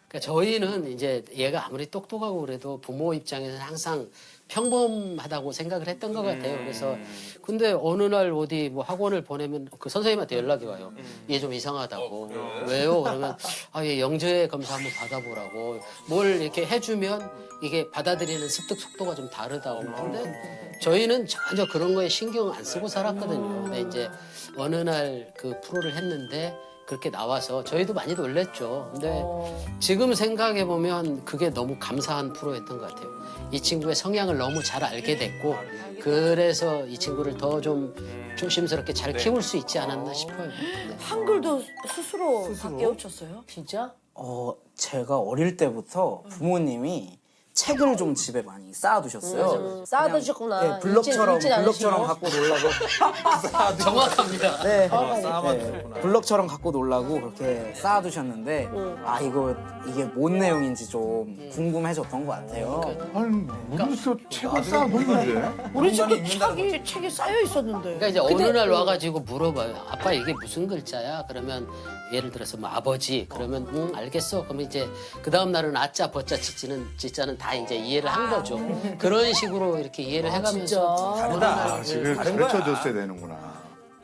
그러니까 저희는 이제 얘가 아무리 똑똑하고 그래도 부모 입장에서는 항상 평범하다고 생각을 했던 것 같아요. 그래서 근데 어느 날 어디 뭐 학원을 보내면 그 선생님한테 연락이 와요. 얘 좀 이상하다고. 왜요? 그러면 아, 얘 영재 검사 한번 받아보라고. 뭘 이렇게 해주면 이게 받아들이는 습득 속도가 좀 다르다고. 근데 저희는 전혀 그런 거에 신경 안 쓰고 살았거든요. 근데 이제 어느 날 그 프로를 했는데 그렇게 나와서 저희도 많이 놀랬죠. 근데 지금 생각해 보면 그게 너무 감사한 프로였던 것 같아요. 이 친구의 성향을 너무 잘 알게 됐고 그래서 이 친구를 더 좀 조심스럽게 잘 키울 수 있지 않았나 싶어요. 네. 한글도 스스로 다 깨우쳤어요? 진짜? 제가 어릴 때부터 부모님이 책을 좀 집에 많이 쌓아두셨어요. 쌓아두셨구나. 네, 블럭처럼 읽진 않으시고. 갖고 놀라고. 정확합니다. 네. 쌓아두셨구나. 블럭처럼 갖고 놀라고 그렇게 쌓아두셨는데 아 이게 뭔 내용인지 좀 궁금해졌던 것 같아요. 아니, 무슨 책을 쌓아놓는데? 우리 집도 책이 쌓여 있었는데. 그러니까 이제 어느 날 와가지고 물어봐요. 아빠 이게 무슨 글자야? 그러면 예를 들어서 뭐 아버지 그러면 응 알겠어. 그러면 이제 그 다음 날은 아짜 버짜 지자는 다 이제 이해를 한 거죠. 그런 식으로 이렇게 이해를 해가면서 아, 지금 가르쳐줬어야 되는구나.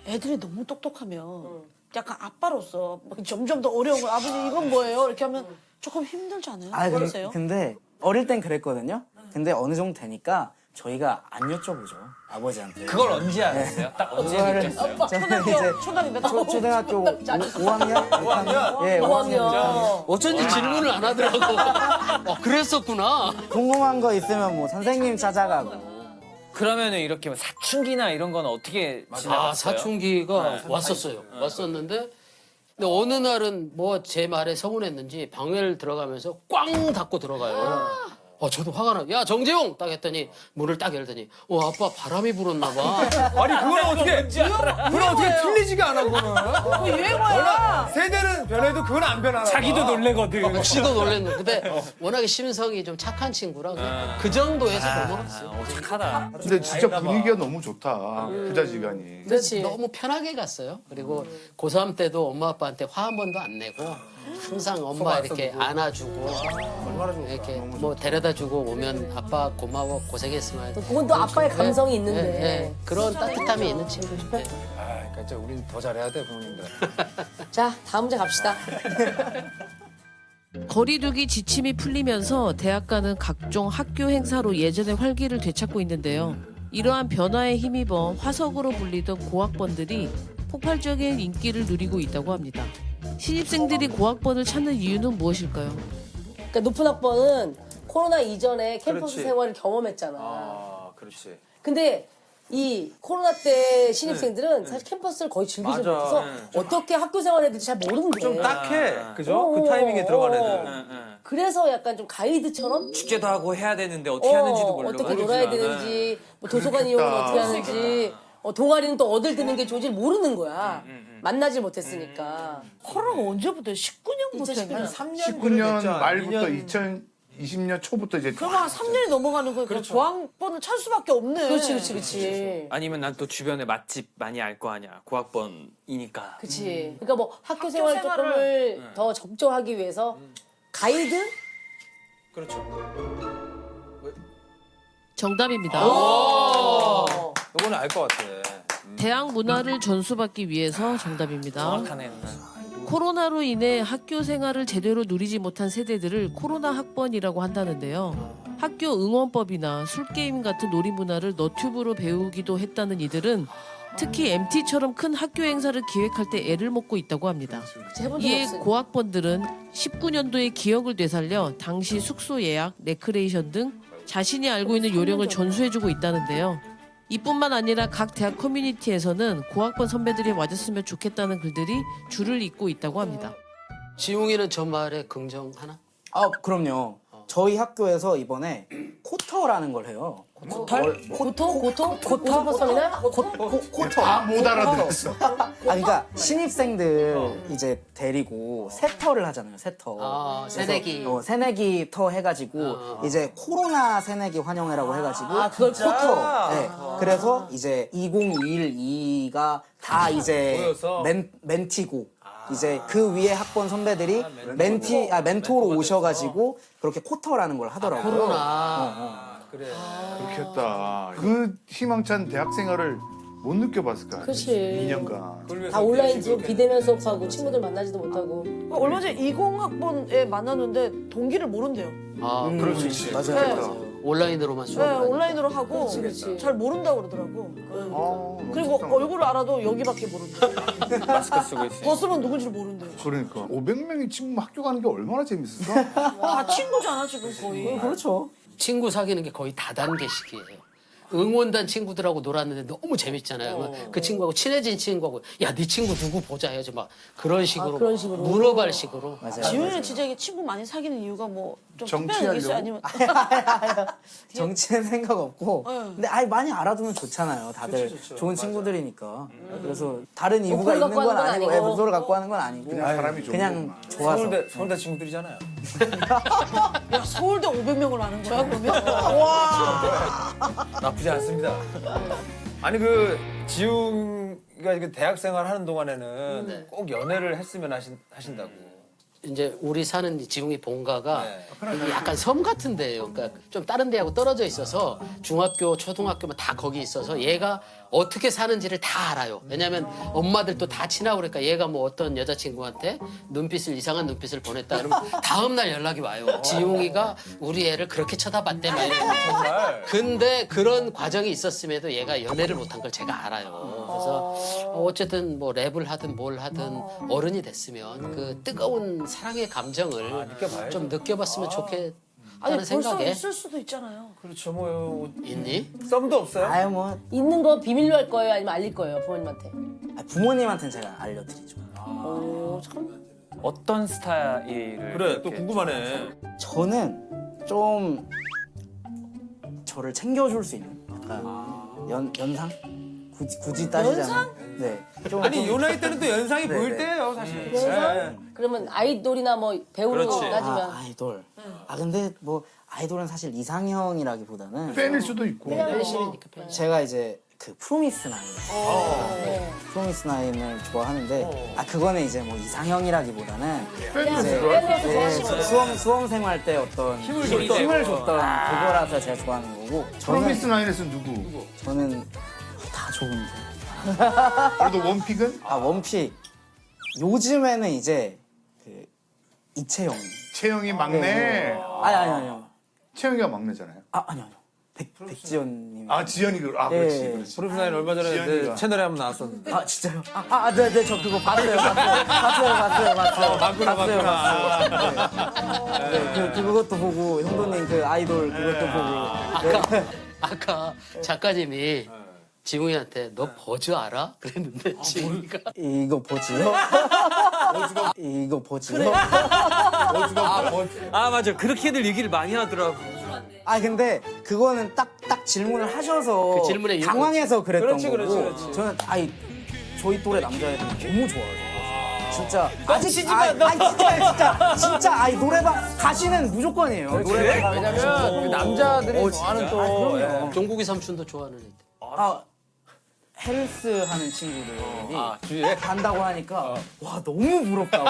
애들이 너무 똑똑하면 약간 아빠로서 막 점점 더 어려운 거 아버지 이건 뭐예요? 이렇게 하면 조금 힘들지 않아요? 그러세요? 근데 어릴 땐 그랬거든요. 근데 어느 정도 되니까 저희가 안 여쭤보죠 아버지한테. 그걸 언제 알았어요? 딱 언제 느꼈어요? 저는 이제 초등학교 몇 학년? 초등학교 5학년? 5학년? 예, 5학년. 어쩐지 질문을 안 하더라고. 그랬었구나. 궁금한 거 있으면 뭐 선생님 찾아가고. 그러면 이렇게 사춘기나 이런 건 어떻게 지나갔어요? 사춘기가 왔었어요. 왔었는데 근데 어느 날은 뭐 제 말에 서운했는지 방을 들어가면서 꽝 닫고 들어가요. 저도 화가 나. 야 정재용 딱 했더니 문을 딱 열더니 아빠 바람이 불었나 봐. 아니 그건 어떻게 틀리지가 않아 그거는. 유행어야. 세대는 변해도 그건 안 변하나. 자기도 놀래거든. 지도 놀랬는. 근데 워낙에 심성이 좀 착한 친구라 그냥 그 정도에서 넘어갔어요. 착하다. 근데 진짜 분위기가 너무 좋다. 부자지간이. 그렇지. 너무 편하게 갔어요. 그리고 고3 때도 엄마 아빠한테 화 한 번도 안 내고 항상 엄마 이렇게 안아주고 이렇게 뭐 데려다 주고 오면 아빠 고마워 고생했으면 그건 또 아빠의 감성이 있는데. 그런 따뜻함이 있는 친구죠. 네. 그러니까 이제 우린 더 잘해야 돼 부모님들. 자, 다음 문제 갑시다. 거리두기 지침이 풀리면서 대학가는 각종 학교 행사로 예전의 활기를 되찾고 있는데요. 이러한 변화에 힘입어 화석으로 불리던 고학번들이 폭발적인 인기를 누리고 있다고 합니다. 신입생들이 고학번을 찾는 이유는 무엇일까요? 그러니까 높은 학번은 코로나 이전에 캠퍼스 그렇지. 생활을 경험했잖아. 아 그렇지. 근데 이 코로나 때 신입생들은 사실 캠퍼스를 거의 즐기지 맞아. 못해서 어떻게 학교 생활해야 될지 잘 모르는데. 좀 딱해. 그죠? 어, 그 타이밍에 들어간 애들. 어. 그래서 약간 좀 가이드처럼 축제도 하고 해야 되는데 어떻게 하는지도 모르고. 어떻게 놀아야 되는지, 뭐 도서관 이용은 어떻게 하는지, 동아리는 또 어딜 드는 게 좋은지 모르는 거야. 만나질 못했으니까. 코로나가 언제부터? 19년부터. 19년 말부터 2020년 초부터 이제 그러면 한 3년이 넘어가는 거니까 그렇죠. 고학번을 찾을 수밖에 없네. 그렇지. 아니면 난 또 주변에 맛집 많이 알 거 아니야. 고학번이니까. 그치. 그러니까 뭐 학교 생활 생활을- 조금을 더 적정하기 위해서 가이드? 그렇죠. 정답입니다. 이거는 알 것 같아. 대학 문화를 전수받기 위해서 정답입니다. 정확하네. 코로나로 인해 학교 생활을 제대로 누리지 못한 세대들을 코로나 학번이라고 한다는데요. 학교 응원법이나 술게임 같은 놀이 문화를 너튜브로 배우기도 했다는 이들은 특히 MT처럼 큰 학교 행사를 기획할 때 애를 먹고 있다고 합니다. 해본 적 이에 없으니까. 고학번들은 19년도의 기억을 되살려 당시 숙소 예약, 레크레이션 등 자신이 알고 있는 요령을 전수해주고 있다는데요. 이뿐만 아니라 각 대학 커뮤니티에서는 고학번 선배들이 와줬으면 좋겠다는 글들이 줄을 잇고 있다고 합니다. 지웅이는 저 말에 긍정하나? 그럼요. 저희 학교에서 이번에 코터라는 걸 해요. 고토? 고토버섯이나? 코터. 못 알아들었어. 그러니까 신입생들 이제 데리고 세터를 하잖아요. 세터. 새내기. 새내기 터 해가지고 이제 코로나 새내기 환영회라고 해가지고 그걸 코터. 네. 그래서 이제 2021-2가 다 이제 모여서? 멘티고. 이제 그 위에 학번 선배들이 멘토로 오셔가지고 그렇게 코터라는 걸 하더라고요. 코로나. 그래. 그렇게 했다. 그 희망찬 대학 생활을 못 느껴봤을 거야. 그치. 2년간. 다 온라인 지금 비대면 수업하고 친구들 만나지도 못하고. 얼마 전에 20학번에 만났는데 동기를 모른대요. 그럴 수 있지. 맞아요. 온라인으로만 네, 수업을 온라인으로 하고 그치. 잘 모른다고 그러더라고. 그리고 속상하다. 얼굴을 알아도 여기밖에 모른대. 마스크 쓰고 있어. 벗으면 누군지를 모른대요. 그러니까 500명이 지금 학교 가는 게 얼마나 재밌었어? 다 친구잖아 지금 거의. 그렇죠. 친구 사귀는 게 거의 다단계식이에요. 응원단 친구들하고 놀았는데 너무 재밌잖아요. 그 친구하고 친해진 친구하고 야, 네 친구 누구 보자 해야지 막 그런 식으로, 그런 식으로. 물어볼 식으로. 지훈이는 진짜 이게 친구 많이 사귀는 이유가 뭐 좀 특별한 게 정치하려고? 있어요? 아니면 정치는 생각 없고 근데 많이 알아두면 좋잖아요. 다들 좋은 친구들이니까. 그래서 다른 이유가 목표를 있는 갖고 건 하는 건 아니고 아니고. 목표를 갖고 하는 건 아니고 그냥 사람이 좋은 그냥 거구나. 좋아서. 서울대 친구들이잖아요. 야 서울대 500명을 아는 거야 그러면? 와. 나쁘지 않습니다. 아니 그 지웅이가 이게 대학 생활 하는 동안에는 꼭 연애를 했으면 하신다고. 이제 우리 사는 지웅이 본가가 네. 이게 약간 섬 같은 데예요. 그러니까 좀 다른 데하고 떨어져 있어서 중학교, 초등학교 다 거기 있어서 얘가 어떻게 사는지를 다 알아요. 왜냐면 엄마들도 다 친하고 그러니까 얘가 뭐 어떤 여자친구한테 이상한 눈빛을 보냈다 그러면 다음날 연락이 와요. 지웅이가 우리 애를 그렇게 쳐다봤대. 막 이러고. 정말. 근데 그런 과정이 있었음에도 얘가 연애를 못한 걸 제가 알아요. 그래서 어쨌든 뭐 랩을 하든 뭘 하든 어른이 됐으면 그 뜨거운 사랑의 감정을 느껴봐야죠. 좀 느껴봤으면 좋겠다는 아니 벌써 생각에 있을 수도 있잖아요. 그렇죠 뭐 있니? 썸도 없어요? 아유 뭐 있는 거 비밀로 할 거예요? 아니면 알릴 거예요? 부모님한테? 부모님한테는 제가 알려드리죠. 참. 어떤 스타일을 그래 또 이렇게 궁금하네. 저는 좀 저를 챙겨줄 수 있는 약간 연상? 굳이 따지자면 네. 아니 요 나이 때는 또 연상이 보일 때예요 사실. 네. 그러면 아이돌이나 뭐 배우로 그렇지. 따지면 아이돌. 근데 뭐 아이돌은 사실 이상형이라기보다는 팬일 수도 있고. 팬심이니까 팬. 제가 이제 그 프로미스 나인, 프로미스 나인을 좋아하는데 그거는 이제 뭐 이상형이라기보다는 이제 수험 생활 때 어떤 힘을 줬던 그거라서 제가 좋아하는 거고. 프로미스 나인에서 누구? 저는 다 좋은데. 그래도 원픽은? 원픽. 요즘에는 이제 그 이채영. 채영이 막내. 아니요. 채영이가 막내잖아요. 아니요. 백지연님. 지연이 그렇지. 네. 그렇지. 프로필라인 얼마 전에 내 지연이가. 채널에 한번 나왔었는데. 진짜요? 네, 저 그거 봤어요. 네, 그것도 보고 형도님 그 아이돌 그것도 보고. 아까 작가님이 지웅이한테 너 버즈 알아? 그랬는데 지웅이가 이거 보지요? 이거 보지요? 아 맞아 그렇게들 얘기를 많이 하더라고. 근데 그거는 딱 질문을 하셔서 그 질문에 이유가 당황해서 그랬던 그렇지, 거고. 그렇지. 저는 저희 또래 남자애들 너무 좋아해요. 진짜 진짜 노래방 가시는 무조건이에요. 노래방 가면. 왜냐면 그 남자들이 좋아하는 또 그럼요. 종국이 삼촌도 좋아하는 애들. 헬스 하는 친구들이 주위에 간다고 하니까 와 너무 부럽다고.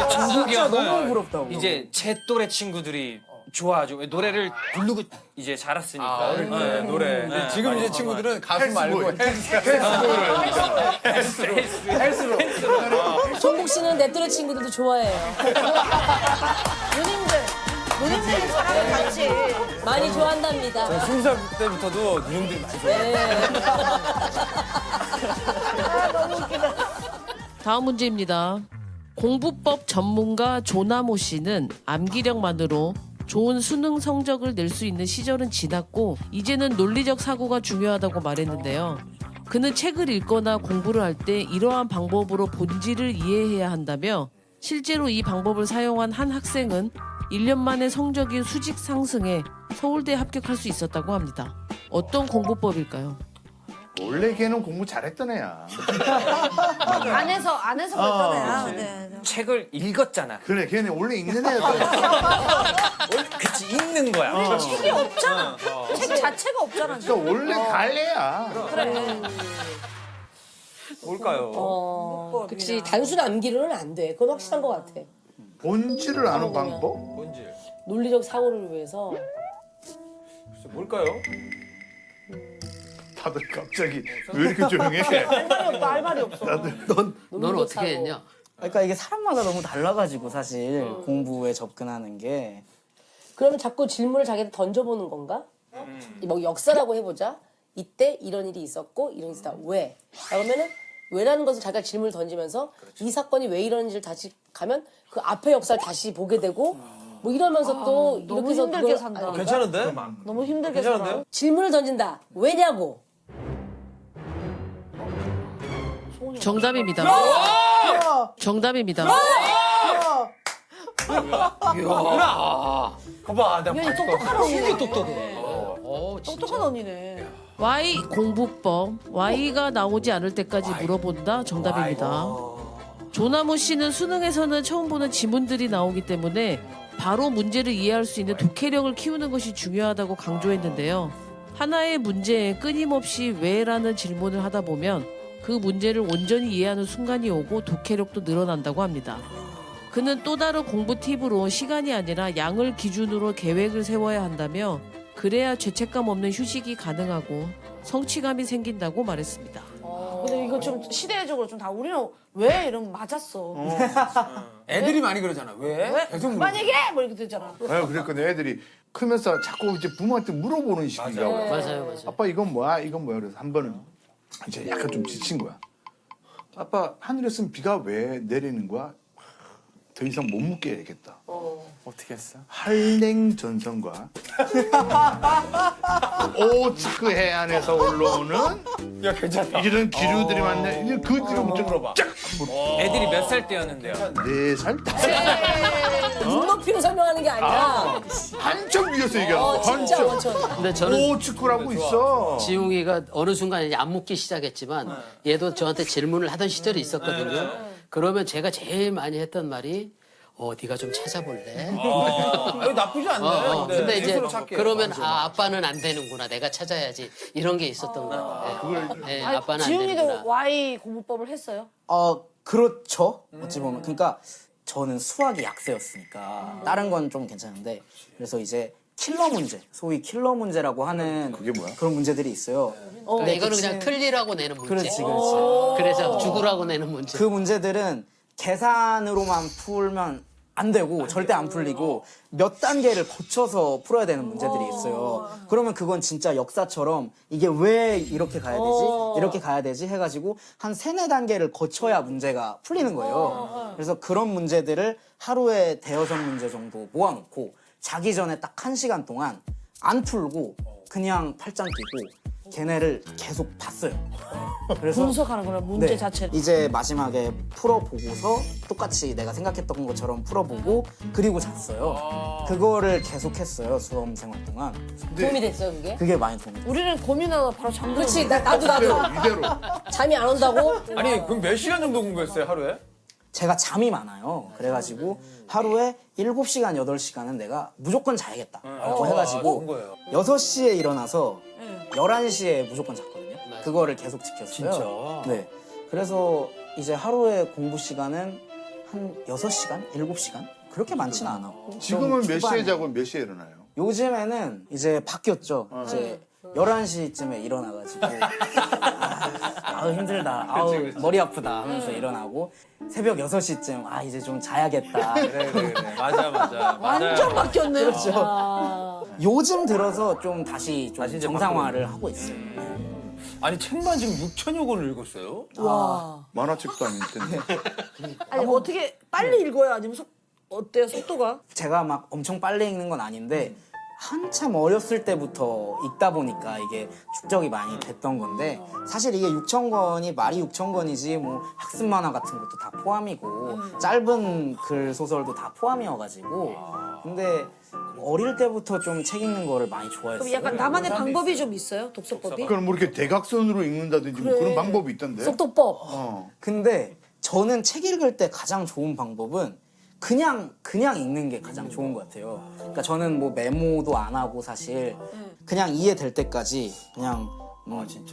진짜 너무 부럽다고. 이제 제 또래 친구들이 좋아하죠. 노래를 부르고 이제 자랐으니까. 네, 노래. 근데 지금 이제 친구들은 가수 말고 헬스로. 종국 씨는 내 또래 친구들도 좋아해요. 누님들 사랑을 같이. 많이 좋아한답니다. 20살 때부터도 누님들이 많이 좋아해요. 네. 다음 문제입니다. 공부법 전문가 조나모 씨는 암기력만으로 좋은 수능 성적을 낼 수 있는 시절은 지났고 이제는 논리적 사고가 중요하다고 말했는데요. 그는 책을 읽거나 공부를 할 때 이러한 방법으로 본질을 이해해야 한다며 실제로 이 방법을 사용한 한 학생은 1년 만에 성적이 수직 상승해 서울대에 합격할 수 있었다고 합니다. 어떤 공부법일까요? 원래 걔는 공부 잘했던 애야. 안에서 그랬던 애야. 네. 책을 읽었잖아. 그래, 걔는 원래 읽는 애야. 그치 읽는 거야. 책이 없잖아. 책 자체가 없잖아. 그러니까 원래 갈래야. 뭘까요? 그치 단순 암기로는 안 돼. 그건 확실한 것 같아. 본질을 아는 방법? 본질. 논리적 사고를 위해서. 글쎄, 뭘까요? 다들 갑자기 왜 이렇게 조용해? 할 말이 없어. 넌 어떻게 했냐? 그러니까 이게 사람마다 너무 달라가지고 사실 공부에 접근하는 게. 그러면 자꾸 질문을 자기한테 던져보는 건가? 뭐 역사라고 해보자. 이때 이런 일이 있었고 이런 일이 있었다. 왜? 그러면은 왜라는 것을 자기가 질문을 던지면서 이 사건이 왜 이러는지를 다시 가면 그 앞의 역사를 다시 보게 되고 뭐 이러면서 또 이렇게 너무 해서 힘들게 그걸 산다. 괜찮은데? 너무 힘들게 살아. 괜찮은데요? 질문을 던진다. 왜냐고? 정답입니다. 정답입니다. 봐봐, 내가 이현이 똑똑한 언니네. 진짜. 언니네. Y 공부법. Y가 나오지 않을 때까지 물어본다. 정답입니다. 조나모 씨는 수능에서는 처음 보는 지문들이 나오기 때문에 바로 문제를 이해할 수 있는 독해력을 키우는 것이 중요하다고 강조했는데요. 하나의 문제에 끊임없이 왜라는 질문을 하다 보면 그 문제를 온전히 이해하는 순간이 오고 독해력도 늘어난다고 합니다. 그는 또 다른 공부 팁으로 시간이 아니라 양을 기준으로 계획을 세워야 한다며 그래야 죄책감 없는 휴식이 가능하고 성취감이 생긴다고 말했습니다. 근데 이거 좀 시대적으로 좀 다 우리는 왜 이러면 맞았어. 애들이 많이 그러잖아. 왜? 계속 물어. 그만 얘기해! 뭐 이렇게 되잖아. 그러니까 애들이 크면서 자꾸 이제 부모한테 물어보는 시기가 와. 맞아요. 아빠 이건 뭐야? 이건 뭐야? 그래서 한 번은 이제 약간 좀 지친 거야. 아빠 하늘에서는 비가 왜 내리는 거야? 더 이상 못 묻게 해야겠다. 어떻게 했어? 한랭 전선과 오츠크 해안에서 올라오는 야 괜찮다. 이런 기류들이 많네. 이제 그 지금 쫙 애들이 몇 살 때였는데요? 4살? 눈높이로 설명하는 게 아니라 한참 위에서 얘기하는 거. 진짜 한참. 원천. 근데 저는 오츠크라고 있어. 지웅이가 어느 순간 이제 안 묻기 시작했지만 얘도 저한테 질문을 하던 시절이 있었거든요. 그러면 제가 제일 많이 했던 말이 네가 좀 찾아볼래? 나쁘지 않네. 근데 이제 스스로 찾게. 그러면 아빠는 안 되는구나. 내가 찾아야지. 이런 게 있었던 것 같아요. 네, 아빠는 안 지웅이도 되는구나. Y 공부법을 했어요? 그렇죠. 어찌 보면. 그러니까 저는 수학이 약세였으니까 다른 건 좀 괜찮은데 그래서 이제 킬러 문제, 소위 킬러 문제라고 하는 그게 뭐야? 그런 문제들이 있어요. 그러니까 이거는 그냥 틀리라고 내는 문제. 그렇지. 그래서 죽으라고 내는 문제. 그 문제들은 계산으로만 풀면 안 되고 절대 안 풀리고 몇 단계를 거쳐서 풀어야 되는 문제들이 있어요. 그러면 그건 진짜 역사처럼 이게 왜 이렇게 가야 되지? 이렇게 가야 되지? 해가지고 한 3-4단계를 거쳐야 문제가 풀리는 거예요. 그래서 그런 문제들을 하루에 5-6문제 정도 모아놓고 자기 전에 딱 1시간 동안 안 풀고 그냥 팔짱 끼고 걔네를 계속 봤어요. 그래서 분석하는 거라 문제 네, 자체를. 이제 마지막에 풀어보고서 똑같이 내가 생각했던 것처럼 풀어보고 그리고 잤어요. 그거를 계속했어요 수험 생활 동안. 도움이 됐어요 그게? 그게 많이 도움이 됐어요. 우리는 고민하다 바로 잠들어. 그렇지 나도 이대로. 잠이 안 온다고? 아니 그럼 몇 시간 정도 공부했어요 하루에? 제가 잠이 많아요. 그래가지고 하루에 7시간, 8시간은 내가 무조건 자야겠다라고 해가지고 6시에 일어나서 11시에 무조건 잤거든요. 그거를 계속 지켰어요. 진짜? 네. 그래서 이제 하루에 공부 시간은 한 6시간? 7시간? 그렇게 많지는 않았고. 지금은 좀 몇 시에 초반에. 자고 몇 시에 일어나요? 요즘에는 이제 바뀌었죠. 이제 11시쯤에 일어나가지고 아우 힘들다. 아우 머리 아프다 하면서 일어나고 새벽 6시쯤 이제 좀 자야겠다. 그래. 맞아. 완전 바뀌었네. 그렇죠. 요즘 들어서 좀 다시 좀 다시 이제 정상화를 하고 있어요. 아니 책만 지금 6천여 권을 읽었어요? 만화책도 아닐 텐데. 아니 어떻게 빨리 읽어요? 아니면 어때요 속도가? 제가 막 엄청 빨리 읽는 건 아닌데 한참 어렸을 때부터 읽다 보니까 이게 축적이 많이 됐던 건데 사실 이게 6,000권이 말이 6,000권이지 뭐 학습 만화 같은 것도 다 포함이고 짧은 글 소설도 다 포함이어가지고 근데 어릴 때부터 좀 책 읽는 거를 많이 좋아했어요. 그럼 약간 나만의 방법이 좀 있어요? 독서법이? 그럼 뭐 이렇게 대각선으로 읽는다든지 뭐 그런 방법이 있던데. 속도법. 근데 저는 책 읽을 때 가장 좋은 방법은 그냥 읽는 게 가장 좋은 것 같아요. 그러니까 저는 뭐 메모도 안 하고 사실 그냥 이해될 때까지 그냥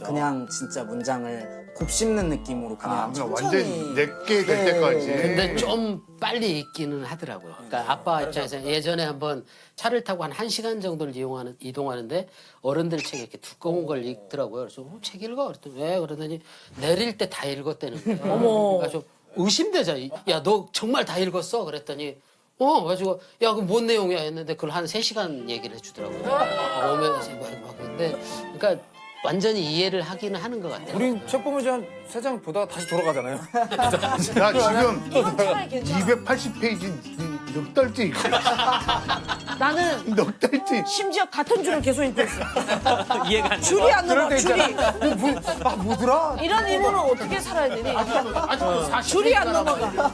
그냥 진짜 문장을 곱씹는 느낌으로 그냥 그냥 천천히 완전 내게 될 때까지. 근데 좀 빨리 읽기는 하더라고요. 그러니까 아빠 입장에서 예전에 한번 차를 타고 한 1시간 정도를 이동하는데 어른들 책 이렇게 두꺼운 걸 읽더라고요. 그래서 책 읽어? 그랬더니 왜? 그러더니 내릴 때 다 읽었다는 거예요. 그래서 좀 의심되자. 야, 너 정말 다 읽었어? 그랬더니 그래가지고 야, 그럼 뭔 내용이야? 했는데 그걸 한 3시간 얘기를 해주더라고요. 오면서 막 근데 그러니까 완전히 이해를 하기는 하는 것 같아요. 우린 책 보면 이제 한 3장 보다가 다시 돌아가잖아요. 나 지금 이건 차라리 괜찮아. 280페이지 넉 달째 읽고 있어. 나는 넉 달째. 심지어 같은 줄을 계속 읽고 있어. 이해가 안 돼. 줄이 안 넘어. 줄이. 뭐더라? 이런 의문은 어떻게 살아야 되니? 줄이 안 넘어가.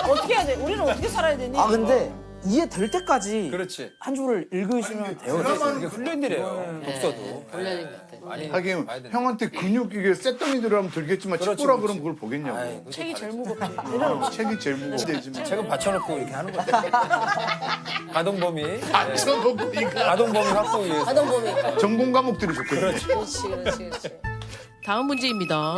어떻게 해야 돼? 우리는 어떻게 살아야 되니? 근데 이해될 때까지 그렇지. 한 줄을 읽으시면 돼요. 이게 훈련이래요. 독서도. 훈련인 것 같아요. 하긴 형한테 근육 이게 쇳덩이 들어가면 들겠지만 책 보라 그러면 그걸 보겠냐고. 책이 제일 무겁지. 책이 제일 무거워지만. 책은 받쳐놓고 이렇게 하는 거죠. 가동범위. 받쳐놓고 이거. 가동범위 확보를 위해서. 하동범위. 전공 과목들이 좋겠네. 그렇지. 다음 문제입니다.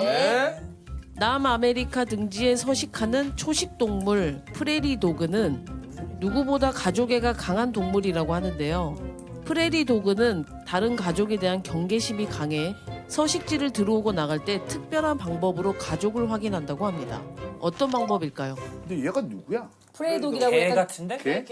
남아메리카 등지에 서식하는 초식 동물 프레리 도그는 누구보다 가족애가 강한 동물이라고 하는데요. 프레리 도그는 다른 가족에 대한 경계심이 강해 서식지를 들어오고 나갈 때 특별한 방법으로 가족을 확인한다고 합니다. 어떤 방법일까요? 근데 얘가 누구야? 프레이독이라고 개 약간 같은데? 개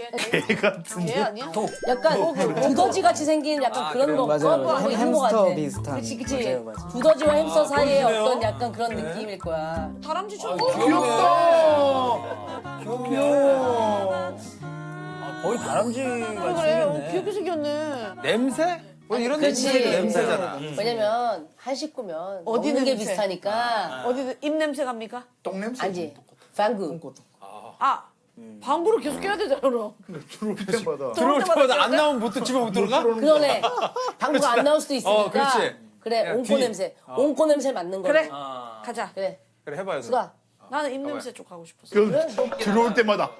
같은데? 걔 아니야? 약간 두더지 같이 생긴 약간 그런 거 맞아요. 있는 것 같아. 햄스터 비슷한. 그치. 맞아요. 두더지와 햄스터 사이에 어떤 약간 그런 느낌일 거야. 다람쥐처럼. 귀엽다. 귀여워. 거의 다람쥐 같이 그래 생겼네. 귀엽게 생겼네. 냄새? 뭐 이런 그렇지. 냄새도 냄새잖아. 왜냐면 한 식구면 어디 먹는 게 냄새? 비슷하니까. 어디 입 냄새 갑니까? 똥냄새. 아니지. 방구. 아 방구를 계속 껴야 되잖아 그럼. 들어올 때마다. 들어올 때마다 안 나오면 못 집어 못 들어가? 그러네. 방구가 안 나올 수도 있으니까. 그렇지. 그래, 야, 옹코 뒤. 냄새. 옹코 냄새 맞는 거야. 그래 아. 가자. 그래. 그래 해봐요. 수가. 나는 입 냄새 쪽 가고 싶었어. 들어올 때마다.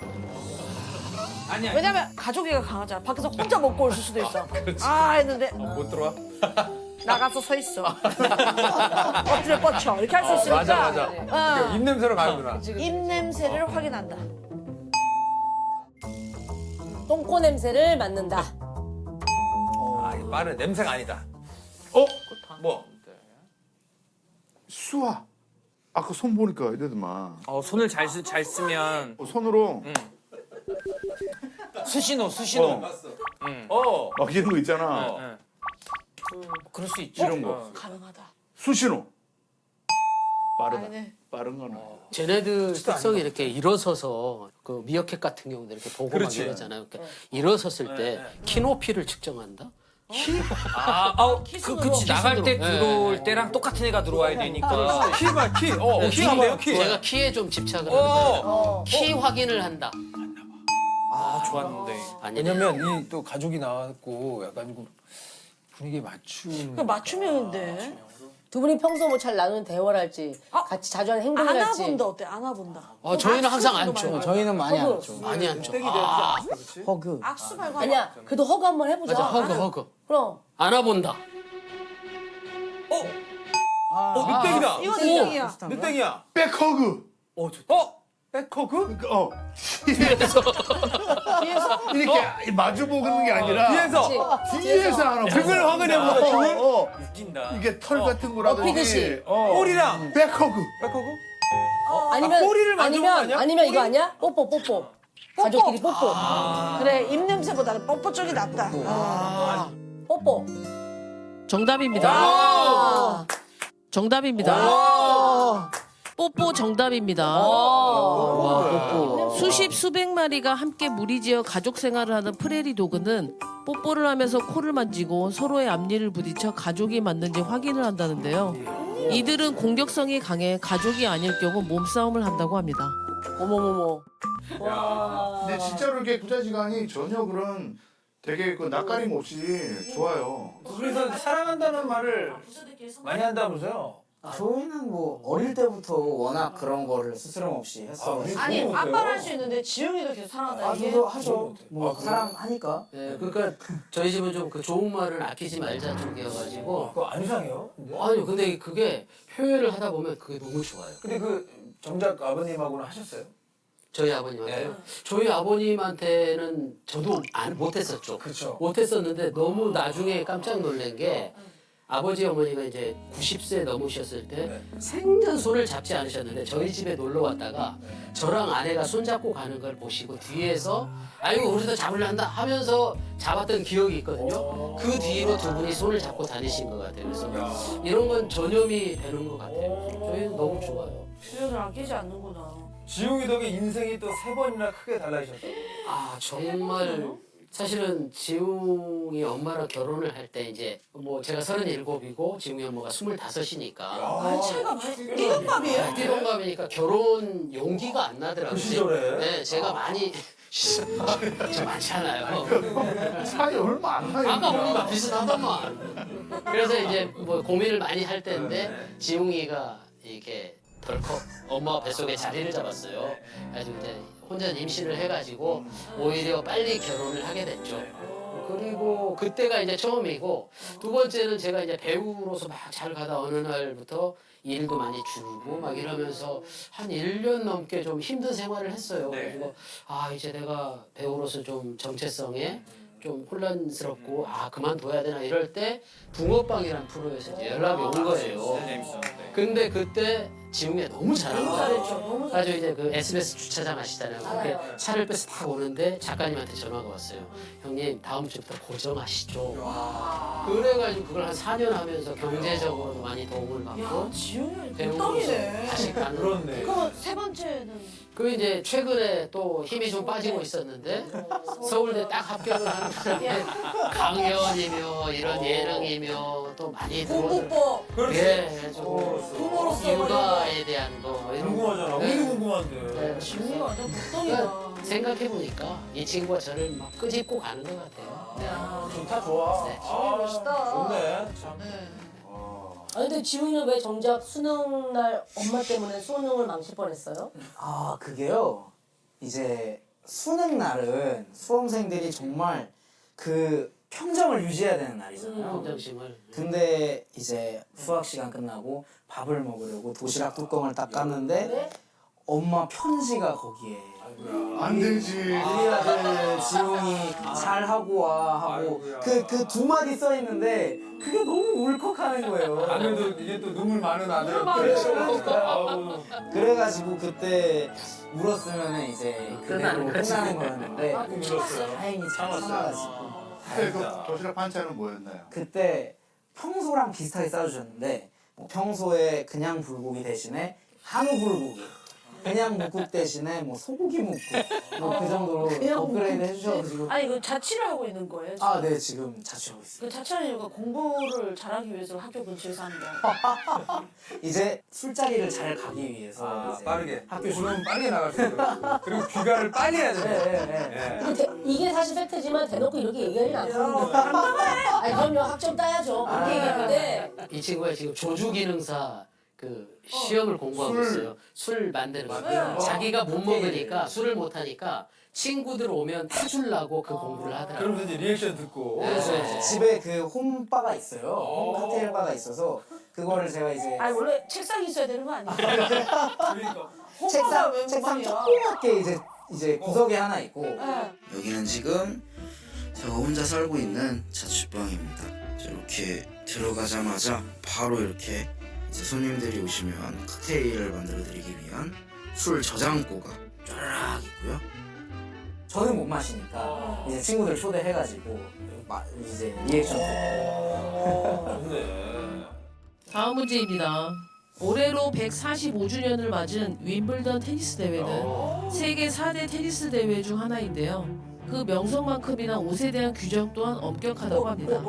왜냐면 가족애가 강하잖아. 밖에서 혼자 먹고 올 수도 있어. 아 했는데 못 들어와? 나가서 서 있어. 엎드려 뻗쳐 이렇게 할 수 있으니까. 맞아. 입 냄새로 가는구나. 입 냄새를 확인한다. 똥꼬 냄새를 맡는다. 아, 이거 빠르네. 냄새가 아니다. 뭐? 수아. 아까 손 보니까 이러더만. 손을 잘 쓰면 손으로 수신호. 막 이런 거 있잖아. 그럴 수 있죠. 이런 거. 가능하다. 수신호. 빠르다. 아니네. 빠른 거는. 쟤네들 특성이 이렇게 일어서서 그 미어캣 같은 경우도 이렇게 보고 막 그렇지. 이러잖아요. 그러니까 일어섰을 때 키 높이를 측정한다. 그치 나갈 때 네. 들어올 때랑 똑같은 애가 들어와야 되니까. 키만 키. 네, 키 한번 키. 제가 키에 좀 집착을 하는데 키 확인을 한다. 좋았는데. 아니네. 왜냐면 이 또 가족이 나왔고 약간 좀 분위기 맞추는. 그 맞춤형인데. 두 분이 평소 뭐 잘 나누는 대화를 할지, 같이 자주 하는 행동을 할지. 안아본다 어때? 안아본다. 저희는 항상 앉죠. 저희는 많이 안 하죠. 많이 앉죠. 허그. 악수 말고 아니야, 그래도 허그 한번 해보자. 맞아, 허그. 그럼. 안아본다. 늑대기다. 이거 느낌이야. 늑대기야. 백허그. 백허그? 뒤에서 이렇게 마주 보는 게 아니라 뒤에서 하나 등을 확인해보자. 등을. 웃긴다. 이게 털 같은 거라든지. 피듯이. 꼬리랑. 백허그. 백허그? 아니면, 꼬리를 만져보는 거 아니야? 아니면 이거 아니야? 뽀뽀. 가족끼리 뽀뽀. 그래 입 냄새보다는 뽀뽀 쪽이 낫다. 뽀뽀. 정답입니다. 정답입니다. 뽀뽀 정답입니다. 수십 수백 마리가 함께 무리지어 가족 생활을 하는 프레리 도그는 뽀뽀를 하면서 코를 만지고 서로의 앞니를 부딪혀 가족이 맞는지 확인을 한다는데요. 이들은 공격성이 강해 가족이 아닐 경우 몸싸움을 한다고 합니다. 어머머머. 근데 진짜로 이렇게 부자지간이 전혀 그런 되게 그 낯가림 없이 좋아요. 그래서 사랑한다는 말을 많이 한다면서요? 저희는 뭐 어릴 때부터 워낙 그런 거를 스스럼 없이 했어. 아니 아빠는 할 수 있는데 지영이도 계속 사랑한다 이게. 저도 하죠. 뭐 사랑하니까. 네, 그러니까 저희 집은 좀 그 좋은 말은 아끼지 말자 쪽이어가지고. 그거 안 이상해요? 근데? 아니 근데 그게 표현을 하다 보면 그게 너무 좋아요. 근데 그 정작 아버님하고는 하셨어요? 저희 아버님한테요. 저희 아버님한테는 저도 못했었죠. 그쵸. 못했었는데 너무 나중에 깜짝 놀란 게 아버지 어머니가 이제 90세 넘으셨을 때 생전 손을 잡지 않으셨는데 저희 집에 놀러 왔다가 저랑 아내가 손잡고 가는 걸 보시고 뒤에서 아이고 우리도 잡으려한다 하면서 잡았던 기억이 있거든요. 그 뒤로 두 분이 손을 잡고 다니신 것 같아요. 그래서 이런 건 전염이 되는 것 같아요. 저희는 너무 좋아요. 표현을 아끼지 않는구나. 지웅이 덕에 인생이 또 3번이나 크게 달라지셨다고. 아 정말 사실은 지웅이 엄마랑 결혼을 할 때 이제 뭐 제가 37이고 지웅이 엄마가 25이니까 아 차이가 많이. 띠동갑이에요? 띠동갑이니까 결혼 용기가 안 나더라고요. 그 시절에? 네, 제가 많이 저 많잖아요. 차이 얼마 안 나요. 아까 보니까 비슷하더만. 그래서 이제 뭐 고민을 많이 할 때인데 지웅이가 이렇게 덜컥 엄마 뱃속에 자리를 잡았어요. 그래서 이제 혼자 임신을 해가지고 오히려 빨리 결혼을 하게 됐죠. 그리고 그때가 이제 처음이고 두 번째는 제가 이제 배우로서 막 잘 가다 어느 날부터 일도 많이 줄고 막 이러면서 한 1년 넘게 좀 힘든 생활을 했어요. 그리고 아 이제 내가 배우로서 좀 정체성에 좀 혼란스럽고 아 그만둬야 되나 이럴 때 붕어빵이라는 프로에서 이제 연락이 온 거예요. 근데 그때 지웅이가 너무 잘한 거예요. 너무 그래서 이제 그 SBS 주차장 아시잖아요. 그렇게 차를 빼서 딱 오는데 작가님한테 전화가 왔어요. 형님 다음 주부터 고정하시죠. 그래가지고 그걸 한 4년 하면서 경제적으로도 많이 도움을 받고 지훈이 배우로서 꿀떡이네. 다시 가는. 그렇네. 그러면 세 번째는 그 이제 최근에 또 힘이 좀 빠지고 있었는데 서울대 딱 합격을 하는 사람에 강연이며 이런 예능이며 또 많이 들어오더라고요. 공부법. 예, 좀 부모로서 육아에 대한 거 이런 거. 궁금하잖아. 우리도 궁금한데. 네. 지훈이 완전 복덩이다. 생각해 보니까 이 친구가 저를 막 끄집고 가는 것 같아요. 좋다 좋아. 네. 멋있다. 좋네. 참. 아니 근데 지훈이는 왜 정작 수능 날 엄마 때문에 수능을 망칠 뻔했어요? 아, 그게요. 이제 수능 날은 수험생들이 정말 그 평정을 유지해야 되는 날이잖아요. 평정심을. 근데 이제 수학 시간 끝나고 밥을 먹으려고 도시락 뚜껑을 딱 깠는데 네? 엄마 편지가 거기에 안 되지. 우리 아들 지용이 잘 하고 와 하고 그 두 마디 써 있는데 그게 너무 울컥하는 거예요. 안 그래도 이게 또 눈물 많은 아들. 그래가지고 그때 울었으면 이제 그대로 끝나는 거였는데 다행히 참아가지고 그때 그 도시락 반찬은 뭐였나요? 그때 평소랑 비슷하게 싸주셨는데 뭐 평소에 그냥 불고기 대신에 한우 불고기, 그냥 묵국 대신에 뭐 소고기 묵국 뭐 그 정도로 업그레이드 해주셔가지고 아니 그 자취를 하고 있는 거예요? 지금? 아 네 지금 자취하고 있어요. 그 자취하는 이유가 공부를 잘하기 위해서 학교 근처에서 하는 거야. 이제 술자리를 잘 가기 위해서 이제 빠르게. 학교 그럼 빨리 나갈 수 있고. 그리고 귀가를 빨리 해야 돼. 네. 근데 이게 사실 팩트지만 대놓고 이렇게 얘기하진 않거든요. 아니 그럼요 학점 따야죠. 그렇게 얘기하는데 이 친구가 지금 조주 기능사 그 시험을 공부하고 있어요. 술 만드는 거. 자기가 못 먹으니까 술을 못 하니까 친구들 오면 타주려고 그 공부를 하더라고요. 그러면서 이제 리액션 듣고. 네. 집에 그 홈바가 있어요. 홈 칵테일 바가 있어서 그거를 제가 이제 아니 원래 책상이 있어야 되는 거 아니야? 그러니까. 책상 조그맣게 이제 구석에 하나 있고 여기는 지금 제가 혼자 살고 있는 자취방입니다. 이렇게 들어가자마자 바로 이렇게 이제 손님들이 오시면 칵테일을 만들어 드리기 위한 술 저장고가 쫙 있고요. 저는 못 마시니까 이제 친구들 초대해가지고 이제 리액션 좋네. 다음 문제입니다. 올해로 145주년을 맞은 윈블던 테니스 대회는 세계 4대 테니스 대회 중 하나인데요. 그 명성만큼이나 옷에 대한 규정 또한 엄격하다고 합니다.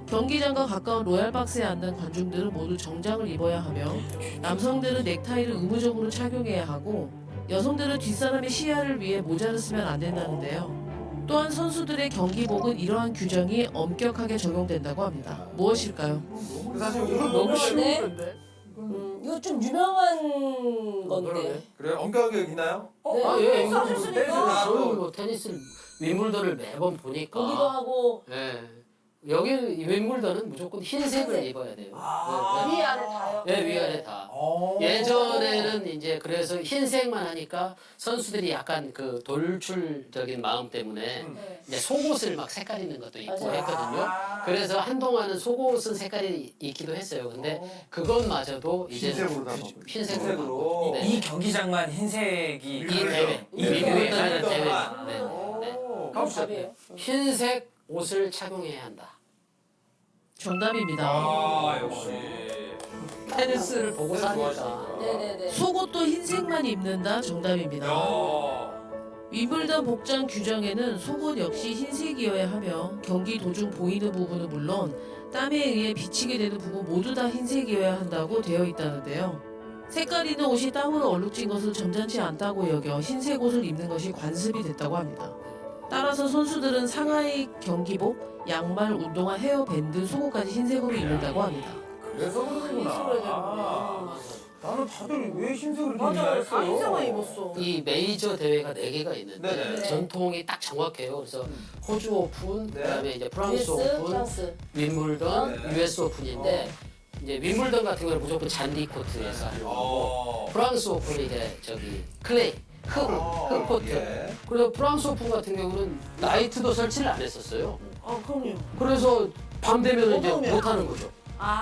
경기장과 가까운 로얄박스에 앉는 관중들은 모두 정장을 입어야 하며 남성들은 넥타이를 의무적으로 착용해야 하고 여성들은 뒷사람의 시야를 위해 모자를 쓰면 안 된다는데요. 또한 선수들의 경기복은 이러한 규정이 엄격하게 적용된다고 합니다. 무엇일까요? 사실 이거 너무 쉬운데? 이거 좀 유명한 건데. 그래? 엄격하게 있나요? 네. 아, 예, 이거 선수니까. 저는 뭐 테니스 윈블던을 매번 보니까. 거기도 하고 예. 여기 윈블던은 무조건 흰색을 입어야 돼요. 위에 아래 다요? 예, 위아래 다. 예전에는 이제 그래서 흰색만 하니까 선수들이 약간 그 돌출적인 마음 때문에 이제 속옷을 막 색깔 있는 것도 입고 맞아요. 했거든요. 그래서 한동안은 속옷은 색깔이 있기도 했어요. 근데 그것마저도 이제는 흰색으로 다 바꾸죠. 흰색으로. 네. 이 경기장만 흰색이 이 대회, 이 윈블던 대회. 네. 답이에요. 흰색 옷을 착용해야 한다. 정답입니다. 아, 역시. 테니스를 보고 사니까. 네네네. 속옷도 흰색만 입는다. 정답입니다. 윈블던 복장 규정에는 속옷 역시 흰색이어야 하며 경기 도중 보이는 부분은 물론 땀에 의해 비치게 되는 부분 모두 다 흰색이어야 한다고 되어 있다는데요. 색깔 있는 옷이 땀으로 얼룩진 것은 점잖지 않다고 여겨 흰색 옷을 입는 것이 관습이 됐다고 합니다. 따라서 선수들은 상하의 경기복, 양말, 운동화, 헤어밴드, 속옷까지 흰색으로 입는다고 합니다. 그래서 그런구나. 나는 다들 왜 흰색을 이렇게 입나 맞아, 다 했어요. 흰색만 입었어. 이 메이저 대회가 4개가 있는데 네네. 전통이 딱 정확해요. 그래서 호주 오픈, 네. 그다음에 이제 프랑스 US, 오픈, 프랑스. 윈블던, US 오픈인데 이제 윈블던 같은 경우는 무조건 잔디 코트에서 하는 거고 프랑스 오픈은 이제 저기 클레이, 흙 코트. 예. 그래서 프랑스 오픈 같은 경우는 라이트도 설치를 안 했었어요. 아 그럼요. 그래서 밤 되면 이제 어두우면. 못 하는 거죠.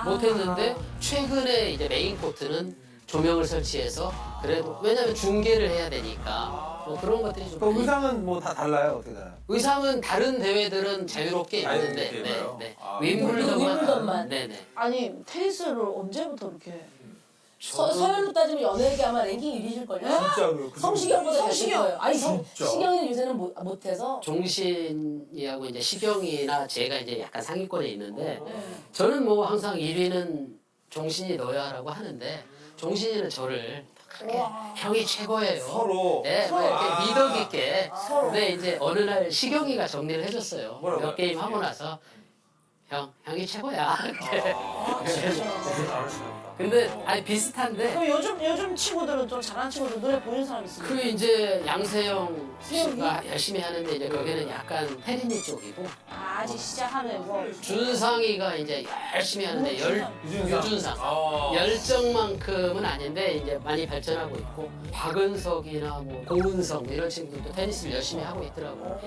못 했는데 최근에 이제 메인 코트는 조명을 설치해서 그래도 왜냐면 중계를 해야 되니까 뭐 그런 것들이 좀 그 의상은 뭐 다 달라요? 어떻게 달라요? 의상은 다른 대회들은 자유롭게 입는데 자유롭게 입어요? 아, 윈블던만 윈블던만. 네네 아니 테니스를 언제부터 이렇게 서열로 따지면 연예계 아마 랭킹 1위실걸요? 진짜로요. 그 성시경보다 잘될 거예요. 아니 시경이는 요새는 못해서. 종신이하고 이제 시경이나 제가 이제 약간 상위권에 있는데 저는 뭐 항상 1위는 종신이 너야라고 하는데 종신이는 저를 이렇게 형이 최고예요. 서로. 네, 뭐 이렇게 미덕 있게. 근데 이제 어느 날 시경이가 정리를 해줬어요. 뭐라고요? 몇 게임 하고 나서 형이 최고야. 이렇게. 근데 아니 비슷한데 그럼 요즘 친구들은 좀 잘하는 친구들 노래 보이는 사람 있습니까? 그 이제 양세형 씨가 열심히 하는데 이제 거기는 약간 페리니 쪽이고 아직 시작하는 거. 준상이가 이제 열심히 하는데 유준상 열정만큼은 아닌데 이제 많이 발전하고 있고 박은석이나 뭐 고은석 이런 친구들도 테니스를 열심히 하고 있더라고.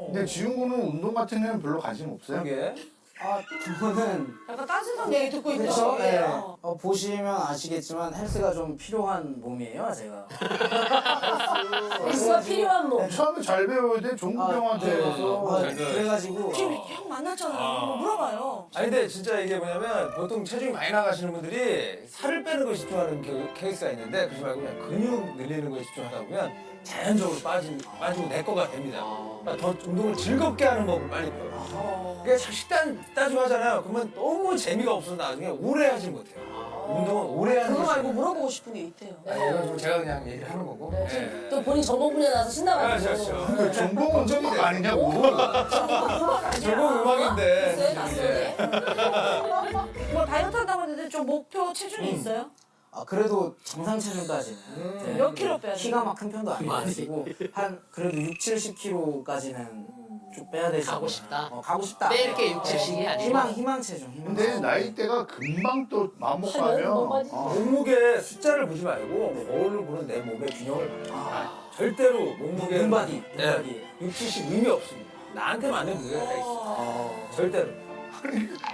근데 지훈 군은 운동 같은 데는 별로 관심 없어요? 그게 아 저는 약간 딴세상 얘기 듣고 있다. 그렇죠. 네. 보시면 아시겠지만 헬스가 좀 필요한 몸이에요, 제가. 헬스가 필요한 뭐. 처음에 잘 배워야 돼. 종국 형한테 가서. 그래가지고 지금 형 만났잖아요. 뭐 물어봐요. 아니 근데 진짜 이게 뭐냐면 보통 체중이 많이 나가시는 분들이 살을 빼는 거에 집중하는 케이스가 있는데 그러지 말고 그냥 근육 늘리는 거에 집중하다 보면 자연적으로 빠지고 내 거가 됩니다. 그러니까 더 운동을 즐겁게 하는 법을 빨리 배워요. 그러니까 식단 따지고 하잖아요. 그러면 너무 재미가 없어서 나중에 오래 하지 못해요. 운동은 오래 하는 그거 것이 말고 물어보고 싶은 게 있대요. 이건 좀 제가 그냥 얘기를 하는 거고. 예. 또 본인 전공 분야 나서 신나가지고. 그렇죠. 전공은 음악 아니냐고. 전공 음악인데. 글쎄, 낯설게. 뭐 다이어트 한다고 했는데 좀 목표 체중이 있어요? 그래도 정상 체중까지는 네, 몇 킬로 빼야 키가 막 큰 편도 아니고 한 그래도 60-70kg까지는 좀 빼야 되지 가고 싶다. 가고 싶다. 뺄 게 60이 아니고 희망 체중. 근데 나이대가 금방 또 마음 먹고 하면 몸무게 숫자를 보지 말고 거울을 보는 내 몸의 균형을 봐요. 절대로 몸무게 눈바디. 60, 70 의미 없습니다. 나한테 맞는 무게가 다 있어. 절대로.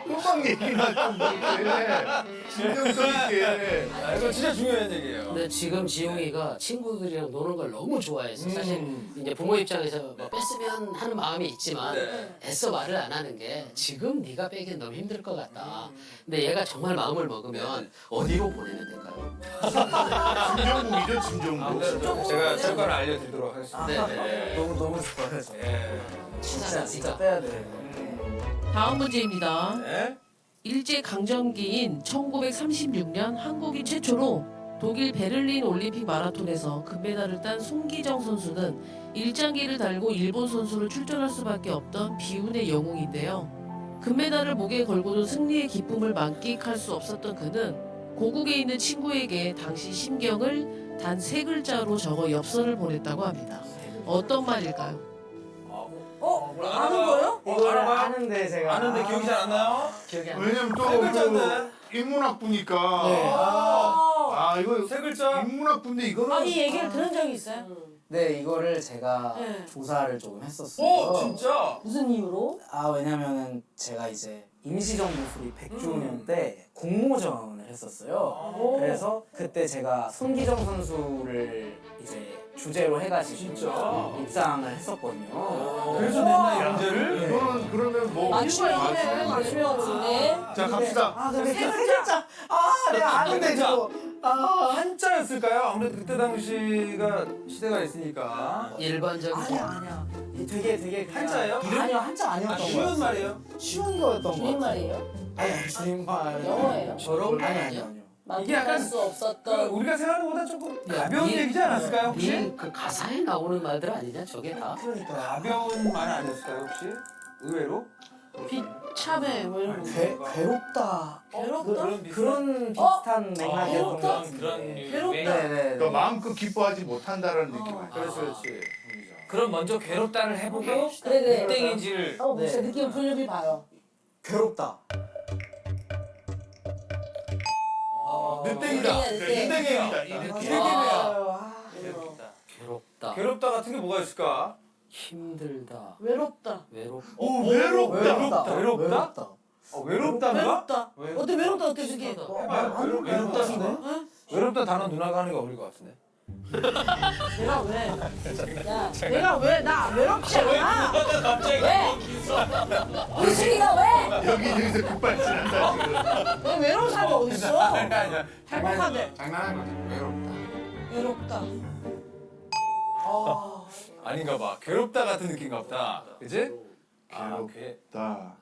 음악 얘기나 좀 이렇게 진정성 있게. 이거 진짜 중요한 얘기예요. 근데 지금 지웅이가 친구들이랑 노는 걸 너무 좋아해서 사실 이제 부모 입장에서 뭐 뺐으면 하는 마음이 있지만 애써 말을 안 하는 게 지금 네가 빼기엔 너무 힘들 것 같다. 근데 얘가 정말 마음을 먹으면 어디로 보내면 될까요? 진정국이죠, 진정국. 제가 철과를 알려드리도록 하겠습니다. 너무 좋아요. 진짜 빼야 돼. 다음 문제입니다. 네. 일제 강점기인 1936년 한국인 최초로 독일 베를린 올림픽 마라톤에서 금메달을 딴 송기정 선수는 일장기를 달고 일본 선수를 출전할 수밖에 없던 비운의 영웅인데요. 금메달을 목에 걸고도 승리의 기쁨을 만끽할 수 없었던 그는 고국에 있는 친구에게 당시 심경을 단 3글자로 적어 엽서를 보냈다고 합니다. 어떤 말일까요? 아는 거예요? 알아봐요? 아는데 제가 아는데 기억이 잘 안 나요? 기억이 안 나. 왜냐면 세 글자인데. 또 인문학부니까. 이거 세 글자. 인문학부인데 이거는. 이 얘기를 들은 적이 있어요? 네, 이거를 제가 네. 조사를 조금 했었어요. 오 진짜. 무슨 이유로? 왜냐면은 제가 이제 임시정부 수립 100주년 때 공모전을 했었어요. 그래서 그때 제가 손기정 선수를 이제 주제로 해가지고 진짜? 입상을 했었거든요. 그래서 냈나 이 문제를? 이거는 그러면 뭐. 맞추면 같은데. 자, 갑시다. 근데 세 글자. 내가 아는데 저거. 한자였을까요? 아무래도 그때 당시가 시대가 있으니까. 일반적인 아니야. 되게 그냥- 한자예요? 아니요, 한자 아니었던 거예요. 쉬운 말이에요? 쉬운 거였던 거. 줄임말이에요? 아니, 줄임말. 영어예요? 저런 거 아니요. 아니야? 만족할 수 없었던. 우리가 생각하는 것보다 조금 가벼운 얘기지 않았을까요 혹시? 그 가사에 나오는 말들 아니냐 저게 다? 가벼운 말 아니었을까요 혹시? 의외로? 참회 뭐 이런 거. 괴롭다. 괴롭다? 그런 비슷한 맥락이었던 것 괴롭다? 같은데. 괴롭다? 네네. 그러니까 마음껏 기뻐하지 못한다라는 느낌. 그렇지. 그럼 먼저 괴롭다를 해보고 그래. 땡인지를 한번 봅시다. 느낌 풀려비 봐요. 괴롭다. 늦땡이다. 늦땡이야, 늦땡이에요. 괴롭다, 괴롭다 같은 게 뭐가 있을까? 힘들다, 외롭다. 외롭다. 외롭다. 외롭다. 외롭다인가? 외롭다. 어때 외롭다 어때 저게? 해봐요. 외롭다인데? 외롭다 단어 누나가 하는 게 어울릴 것 같은데. 내가 왜? 내가 왜? 나 외롭지 않아. 갑자기 우리 승희가 왜? 여기저기서 급발진한다 지금. 왜 외로운 사람이 어딨어? 행복한데. 장난하는 거지. 외롭다. 외롭다. 아닌가 봐. 괴롭다 같은 느낌인가 보다. 그지? 괴롭다.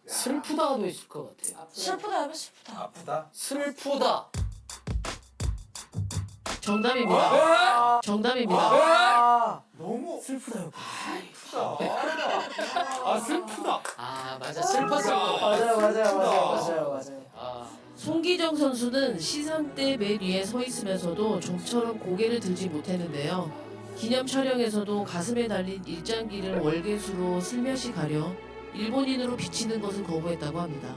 슬프다도 있을 것 같아요. 슬프다 하면 슬프다. 아프다? 슬프다. 정답입니다. 정답입니다. 너무 슬프다. 아 슬프다. 아 맞아 슬펐을 것 같아. 맞아요. 송기정 선수는 시상대 맨 위에 서 있으면서도 좀처럼 고개를 들지 못했는데요. 기념 촬영에서도 가슴에 달린 일장기를 월계수로 슬며시 가려 일본인으로 비치는 것을 거부했다고 합니다.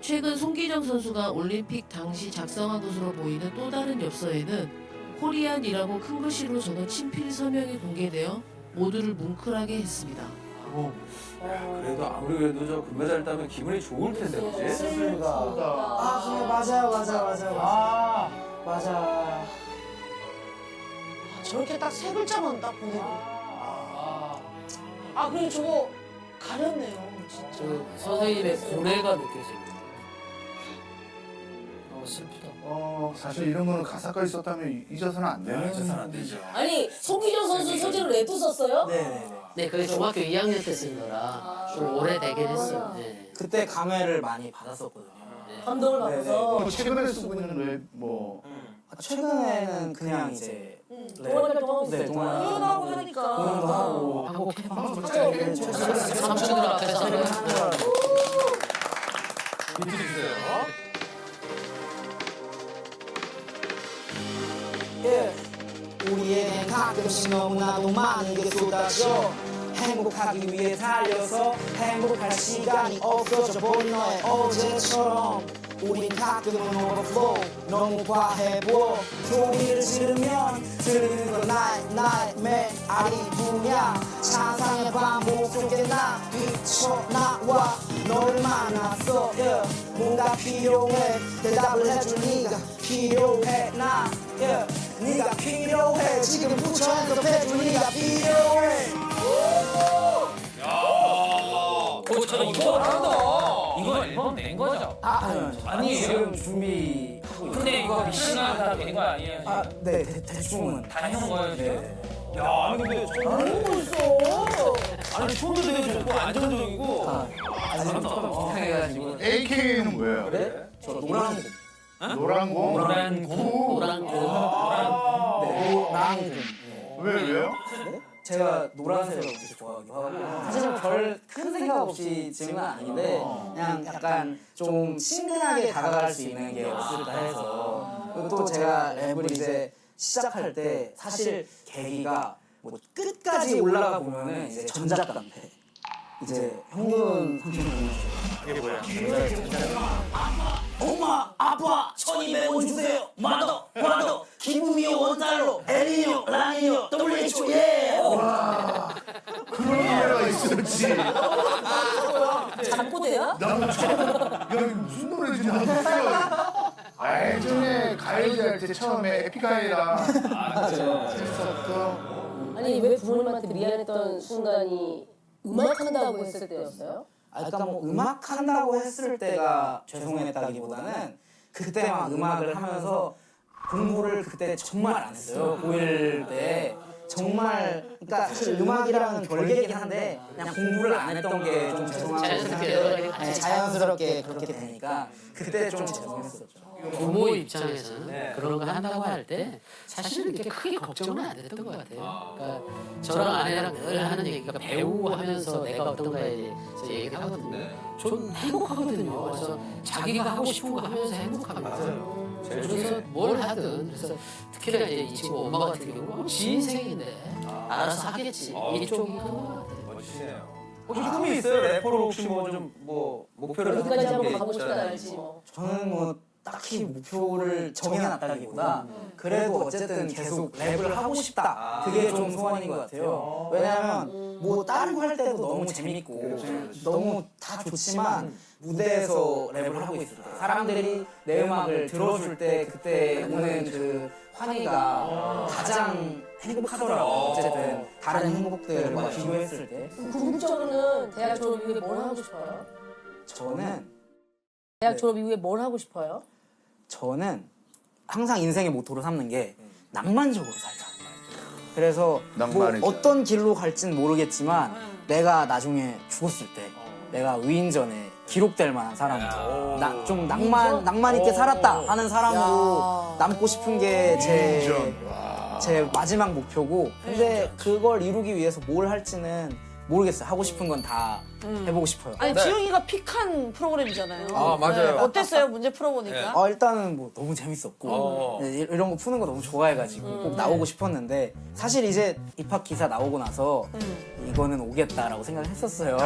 최근 송기정 선수가 올림픽 당시 작성한 것으로 보이는 또 다른 엽서에는 코리안이라고 큰 글씨로 적은 친필 서명이 공개되어 모두를 뭉클하게 했습니다. 그래도 아무리 그래도 저 금메달 따면 기분이 좋을 텐데, 그지? 맞아. 저렇게 딱 세 글자만 딱 보내고. 그리고 저거 가렸네요. 진짜. 저 선생님의 고뇌가 느껴집니다. 슬프다. 사실 이런 거는 가사까지 썼다면 잊어서는 안 되는. 잊어서는 안 되죠. 아니 송기정 선수 소재로 랩도 썼어요? 네, 그게 중학교 2학년 때 쓴 거라 좀 오래되긴 했어요. 네. 그때 감회를 많이 받았었거든요. 감동을 받아서 최근에 쓰고 있는 랩 뭐. 최근에는 그냥 이제 동아리 활동하고 네, 있어요. 동아리 공연도 하고 하니까. 공연도 하고 한국 삼촌들 앞에서 하는 거. 비트 주세요. 우리에겐 가끔씩 너무나도 많은 게 쏟아져 행복하기 위해 달려서 행복할 시간이 없어져 버린 너의 어제처럼 우린 가끔은 overflow 너무 과해 보여 소리를 지르면 들리는 건 나의 메아리뿐이야 상상의 반복 속에 나 뛰쳐나와 너를 만났어 뭔가 필요해 대답을 해줄 네가 필요해 나 네가 필요해 지금 부처 해석해줄 네가 필요해 저는 이거 잘한다. 이거 앨범 낸 거죠? 아니 지금 준비하고 근데 이거 미싱하면 다 되는 거 아니에요? 네 대충은 다 해놓은 거예요 지금? 야, 아니 근데 아니 톤도 되게 좋고 안정적이고. 해가지고 AK는 뭐예요? 저 노란 노란 공? 왜요? 제가 노란색을 되게 좋아하기도 하고 사실은 별 큰 생각 없이 지은 건 아닌데 그냥 약간 좀 친근하게 다가갈 수 있는 게 없을까 해서 그리고 또 제가 랩을 이제 시작할 때 사실 계기가 뭐 끝까지 올라가 보면은 이제 전작 같아 이제 형준 선생님 이게 뭐야? 엄마 아빠 1200원 주세요 마더 기분이요 원달러 엘니뇨 라니뇨 WHO 예 그런 노래가 있었지. 잠꼬대야? 나도 처음 이게 무슨 노래지 나도 예전에 가요제 할 때 처음에 에픽하이랑 했었던. 아니 왜 부모님한테 미안했던 순간이 음악 한다고 했을 때였어요? 그러니까 뭐 음악 한다고 했을 때가 죄송했다기보다는 그때 막 음악을 하면서 공부를 그때 정말 안 했어요. 고1 때 정말 그러니까 사실 음악이랑은 별개긴 한데 그냥 공부를 안 했던 게 좀 죄송하고 자연스럽게 그렇게 되니까 그때 좀 죄송했었죠. 부모 입장에서는 그런 거 한다고 할 때 사실은 이렇게 크게 걱정은 안 했던 것 같아요. 그러니까 저랑 아내랑 늘 하는 얘기가 배우 하면서 내가 어떤 거에 대해서 얘기를 하거든요. 전 행복하거든요. 그래서 자기가 하고 싶은 거 하면서 행복합니다. 그래서 뭘 하든 그래서 특히나 이제 이 친구 엄마 같은 경우는 지 인생인데 알아서 하겠지. 이쪽이 그런 것 같아요. 멋지시네요. 혹시 꿈이 있어요? 래퍼로 혹시 뭐 좀 뭐 목표를 여기까지 삼는 게 한번 가고 싶다 있잖아요. 알지 뭐. 저는 뭐 딱히 목표를 정해놨다기보다 그래도 어쨌든 계속 랩을 하고 싶다. 그게 좀 소원인 것 같아요. 왜냐하면 뭐 다른 거 할 때도 너무 재밌고 너무 다 좋지만 무대에서 랩을 하고 있을 때 사람들이 내 음악을 들어줄 때 그때 오는 그 환희가 가장 행복하더라고. 어쨌든 다른 행복들과 비교했을 때 궁극적으로는 대학 졸업 이후에 뭘 하고 싶어요? 저는 대학 졸업 이후에 뭘 하고 싶어요? 저는 항상 인생의 모토로 삼는 게 낭만적으로 살자. 그래서 뭐 낭만이죠. 어떤 길로 갈진 모르겠지만 내가 나중에 죽었을 때 내가 위인전에 기록될 만한 사람으로 좀 낭만 있게 살았다 하는 사람으로 남고 싶은 게 제 마지막 목표고 근데 그걸 이루기 위해서 뭘 할지는 모르겠어요. 하고 싶은 건 다 해보고 싶어요. 아니 지영이가 픽한 프로그램이잖아요. 아, 맞아요. 어땠어요? 문제 풀어보니까. 일단은 뭐 너무 재밌었고 이런 거 푸는 거 너무 좋아해가지고 꼭 나오고 싶었는데 사실 이제 입학 기사 나오고 나서 이거는 오겠다라고 생각을 했었어요.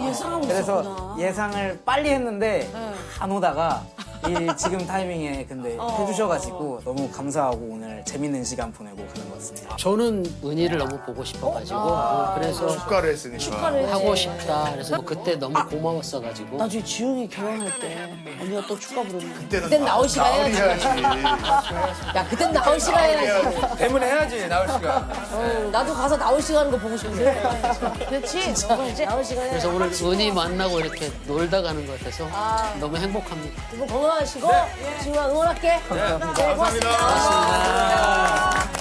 예상하고 그래서 있었구나. 예상을 빨리 했는데 안 오다가 이 지금 타이밍에 근데 해주셔가지고 너무 감사하고 오늘 재밌는 시간 보내고 가는 것 같습니다. 저는 은희를 너무 보고 싶어가지고 그래서 축가를 했으니까. 하고 싶다. 그래서 뭐 그때 너무 고마웠어가지고 나중에 지영이 결혼할 때 언니가 또 축가 부르면 그땐 나올 시간 해야지. 야, 그땐 나올 시간 해야지. 대문 해야지 나올 시간. 나도 가서 나올 시간 하는 거 보고 싶은데. 그렇지. 이제 나올 시간 해야지. 그래서 오늘 은희 만나고 이렇게 놀다 가는 것 같아서 너무 행복합니다. 두분 건강하시고 지금 응원할게. 네, 고맙습니다. 감사합니다.